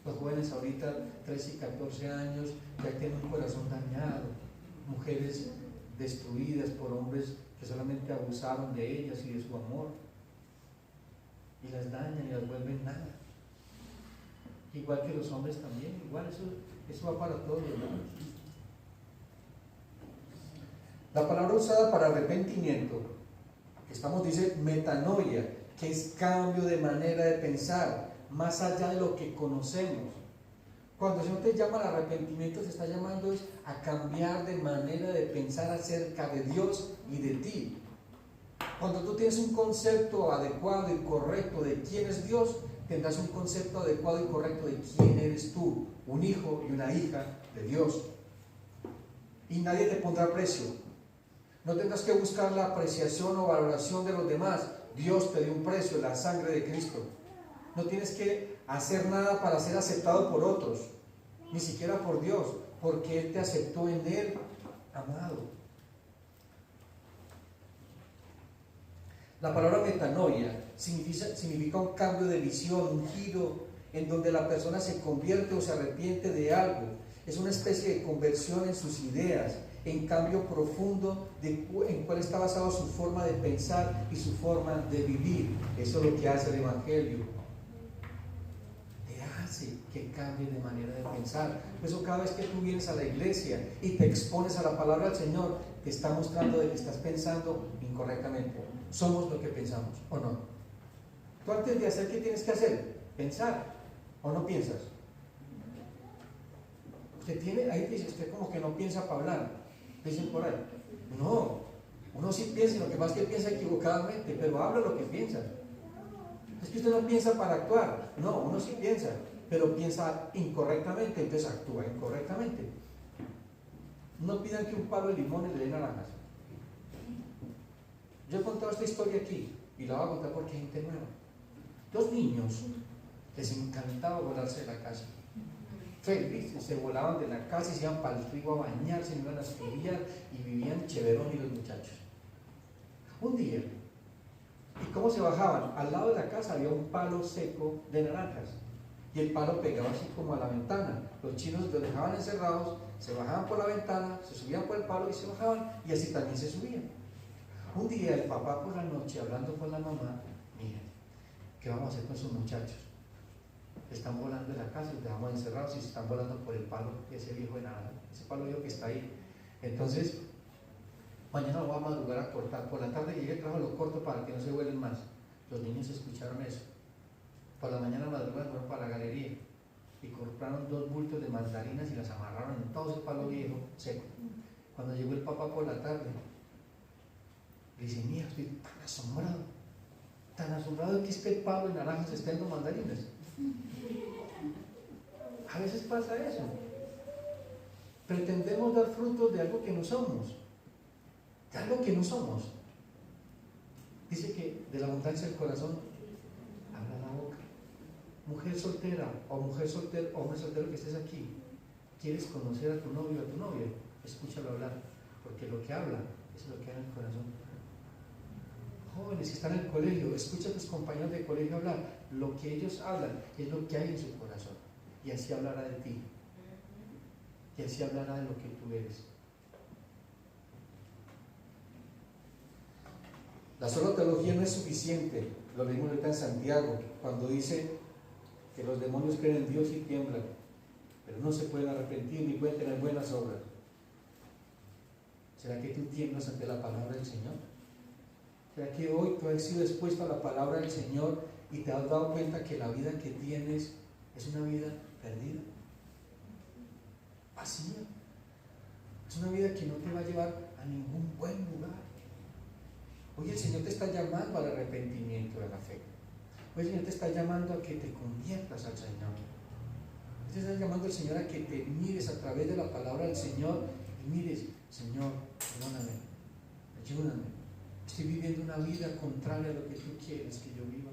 Los jóvenes ahorita, 13 y 14 años, ya tienen un corazón dañado, mujeres destruidas por hombres que solamente abusaron de ellas y de su amor, y las dañan y las vuelven nada. Igual que los hombres también, igual eso va para todos los lados. La palabra usada para arrepentimiento, que estamos, dice metanoia, que es cambio de manera de pensar, más allá de lo que conocemos. Cuando el Señor te llama al arrepentimiento, te está llamando a cambiar de manera de pensar acerca de Dios y de ti. Cuando tú tienes un concepto adecuado y correcto de quién es Dios, tendrás un concepto adecuado y correcto de quién eres tú, un hijo y una hija de Dios. Y nadie te pondrá precio. No tendrás que buscar la apreciación o valoración de los demás. Dios te dio un precio, la sangre de Cristo. No tienes que hacer nada para ser aceptado por otros, ni siquiera por Dios, porque Él te aceptó en Él, amado. La palabra metanoia significa un cambio de visión, un giro en donde la persona se convierte o se arrepiente de algo. Es una especie de conversión en sus ideas, en cambio profundo en cuál está basado su forma de pensar y su forma de vivir. Eso es lo que hace el Evangelio. Te hace que cambie de manera de pensar. Por eso cada vez que tú vienes a la iglesia y te expones a la palabra del Señor, te está mostrando de que estás pensando incorrectamente. Somos lo que pensamos, ¿o no? Tú antes de hacer, ¿qué tienes que hacer? Pensar, ¿o no piensas? Usted tiene, ahí dice usted como que no piensa para hablar, dicen por ahí. No, uno sí piensa, lo que más que piensa equivocadamente, pero habla lo que piensa. Es que usted no piensa para actuar, no, uno sí piensa, pero piensa incorrectamente, entonces actúa incorrectamente. No pidan que un palo de limones le den naranjas. Yo he contado esta historia aquí y la voy a contar porque hay gente nueva. Dos niños les encantaba volarse de la casa. Felices, se volaban de la casa y se iban para el río a bañarse, se iban a estudiar y vivían cheverón y los muchachos. Un día, ¿y cómo se bajaban? Al lado de la casa había un palo seco de naranjas y el palo pegaba así como a la ventana. Los chinos los dejaban encerrados, se bajaban por la ventana, se subían por el palo y se bajaban, y así también se subían. Un día el papá por la noche hablando con la mamá, mira, ¿qué vamos a hacer con esos muchachos? Están volando de la casa y los dejamos encerrados y se están volando por el palo, ese viejo de naranja, ese palo viejo que está ahí. Entonces, mañana lo vamos a madrugar a cortar. Por la tarde llegué y trajo lo corto para que no se vuelen más. Los niños escucharon eso. Por la mañana madrugaron, fueron para la galería. y compraron 2 bultos de mandarinas y las amarraron en todo ese palo viejo seco. Cuando llegó el papá por la tarde, le dice: mira, estoy tan asombrado que este palo de naranjas está dando mandarinas. A veces pasa eso. Pretendemos dar frutos de algo que no somos. De algo que no somos. Dice que de la abundancia del corazón habla la boca. Mujer soltera o mujer soltera, hombre soltero que estés aquí, ¿quieres conocer a tu novio o a tu novia? Escúchalo hablar, porque lo que habla es lo que hay en el corazón. Jóvenes que están en el colegio, escucha a tus compañeros de colegio hablar. Lo que ellos hablan es lo que hay en su corazón, y así hablará de ti, y así hablará de lo que tú eres. La sola teología no es suficiente. Lo leímos ahorita en Santiago, cuando dice que los demonios creen en Dios y tiemblan, pero no se pueden arrepentir ni pueden tener buenas obras. ¿Será que tú tiemblas ante la palabra del Señor? ¿Será que hoy tú has sido expuesto a la palabra del Señor y te has dado cuenta que la vida que tienes es una vida perdida, vacía? Es una vida que no te va a llevar a ningún buen lugar. Hoy el Señor te está llamando al arrepentimiento de la fe. Hoy el Señor te está llamando a que te conviertas al Señor. Te está llamando el Señor a que te mires a través de la palabra del Señor y mires: Señor, perdóname, ayúdame. Estoy viviendo una vida contraria a lo que tú quieres que yo viva.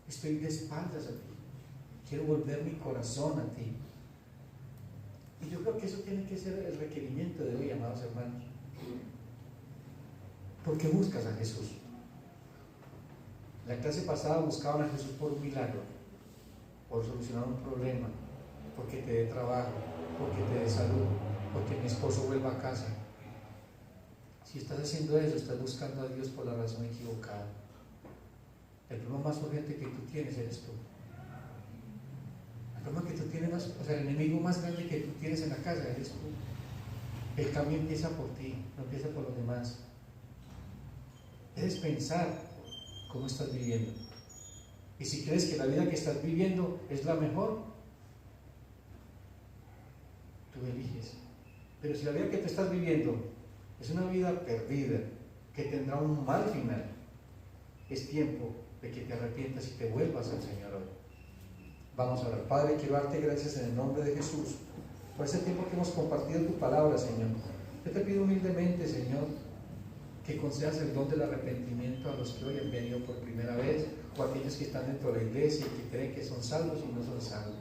Estoy de espaldas a ti. Quiero volver mi corazón a ti. Y yo creo que eso tiene que ser el requerimiento de hoy, amados hermanos. ¿Por qué buscas a Jesús? La clase pasada buscaban a Jesús por un milagro, por solucionar un problema, porque te dé trabajo, porque te dé salud, porque mi esposo vuelva a casa. Si estás haciendo eso, estás buscando a Dios por la razón equivocada. El problema más urgente que tú tienes eres tú. El problema que tú tienes el enemigo más grande que tú tienes en la casa eres tú. El cambio empieza por ti, no empieza por los demás. Debes pensar cómo estás viviendo. Y si crees que la vida que estás viviendo es la mejor, tú eliges. Pero si la vida que te estás viviendo es una vida perdida, que tendrá un mal final, es tiempo de que te arrepientas y te vuelvas al Señor hoy. Vamos a orar. Padre, quiero darte gracias en el nombre de Jesús por ese tiempo que hemos compartido tu palabra, Señor. Yo te pido humildemente, Señor, que concedas el don del arrepentimiento a los que hoy han venido por primera vez, o a aquellos que están dentro de la iglesia y que creen que son salvos y no son salvos.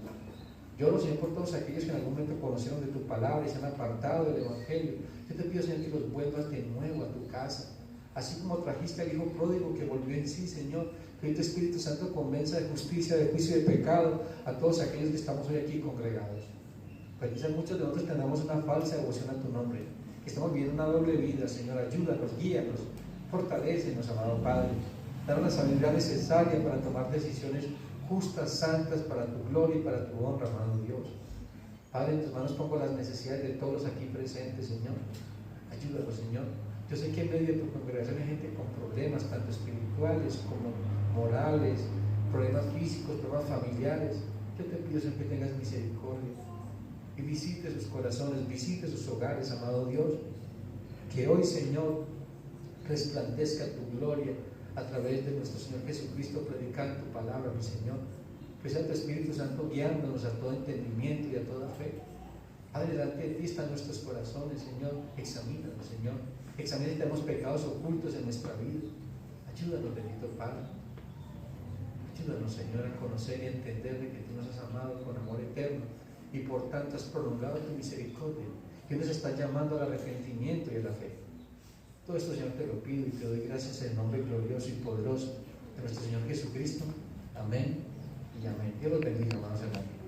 Yo lo sé por todos aquellos que en algún momento conocieron de tu palabra y se han apartado del Evangelio. Yo te pido, Señor, que los vuelvas de nuevo a tu casa, así como trajiste al hijo pródigo que volvió en sí, Señor. Que tu Espíritu Santo convenza de justicia, de juicio y de pecado a todos aquellos que estamos hoy aquí congregados. Pues quizás muchos de nosotros tengamos una falsa devoción a tu nombre, que estamos viviendo una doble vida. Señor, ayúdanos, guíanos, fortalécenos, amado Padre. Danos la sabiduría necesaria para tomar decisiones justas, santas, para tu gloria y para tu honra, amado Dios. Padre, en tus manos pongo las necesidades de todos los aquí presentes, Señor. Ayúdanos, Señor. Yo sé que en medio de tu congregación hay gente con problemas, tanto espirituales como morales, problemas físicos, problemas familiares. Yo te pido, Señor, que tengas misericordia y visite sus corazones, visite sus hogares, amado Dios. Que hoy, Señor, resplandezca tu gloria a través de nuestro Señor Jesucristo, predicando tu palabra, mi Señor. Que sea tu Espíritu Santo guiándonos a todo entendimiento y a toda fe. Padre, delante de ti están nuestros corazones, Señor. Examínanos, Señor. Examina si tenemos pecados ocultos en nuestra vida. Ayúdanos, bendito Padre. Ayúdanos, Señor, a conocer y a entender de que tú nos has amado con amor eterno y por tanto has prolongado tu misericordia, que nos está llamando al arrepentimiento y a la fe. Todo esto, Señor, te lo pido y te doy gracias en el nombre glorioso y poderoso de nuestro Señor Jesucristo. Amén y amén. Dios los bendiga, hermanos hermanos.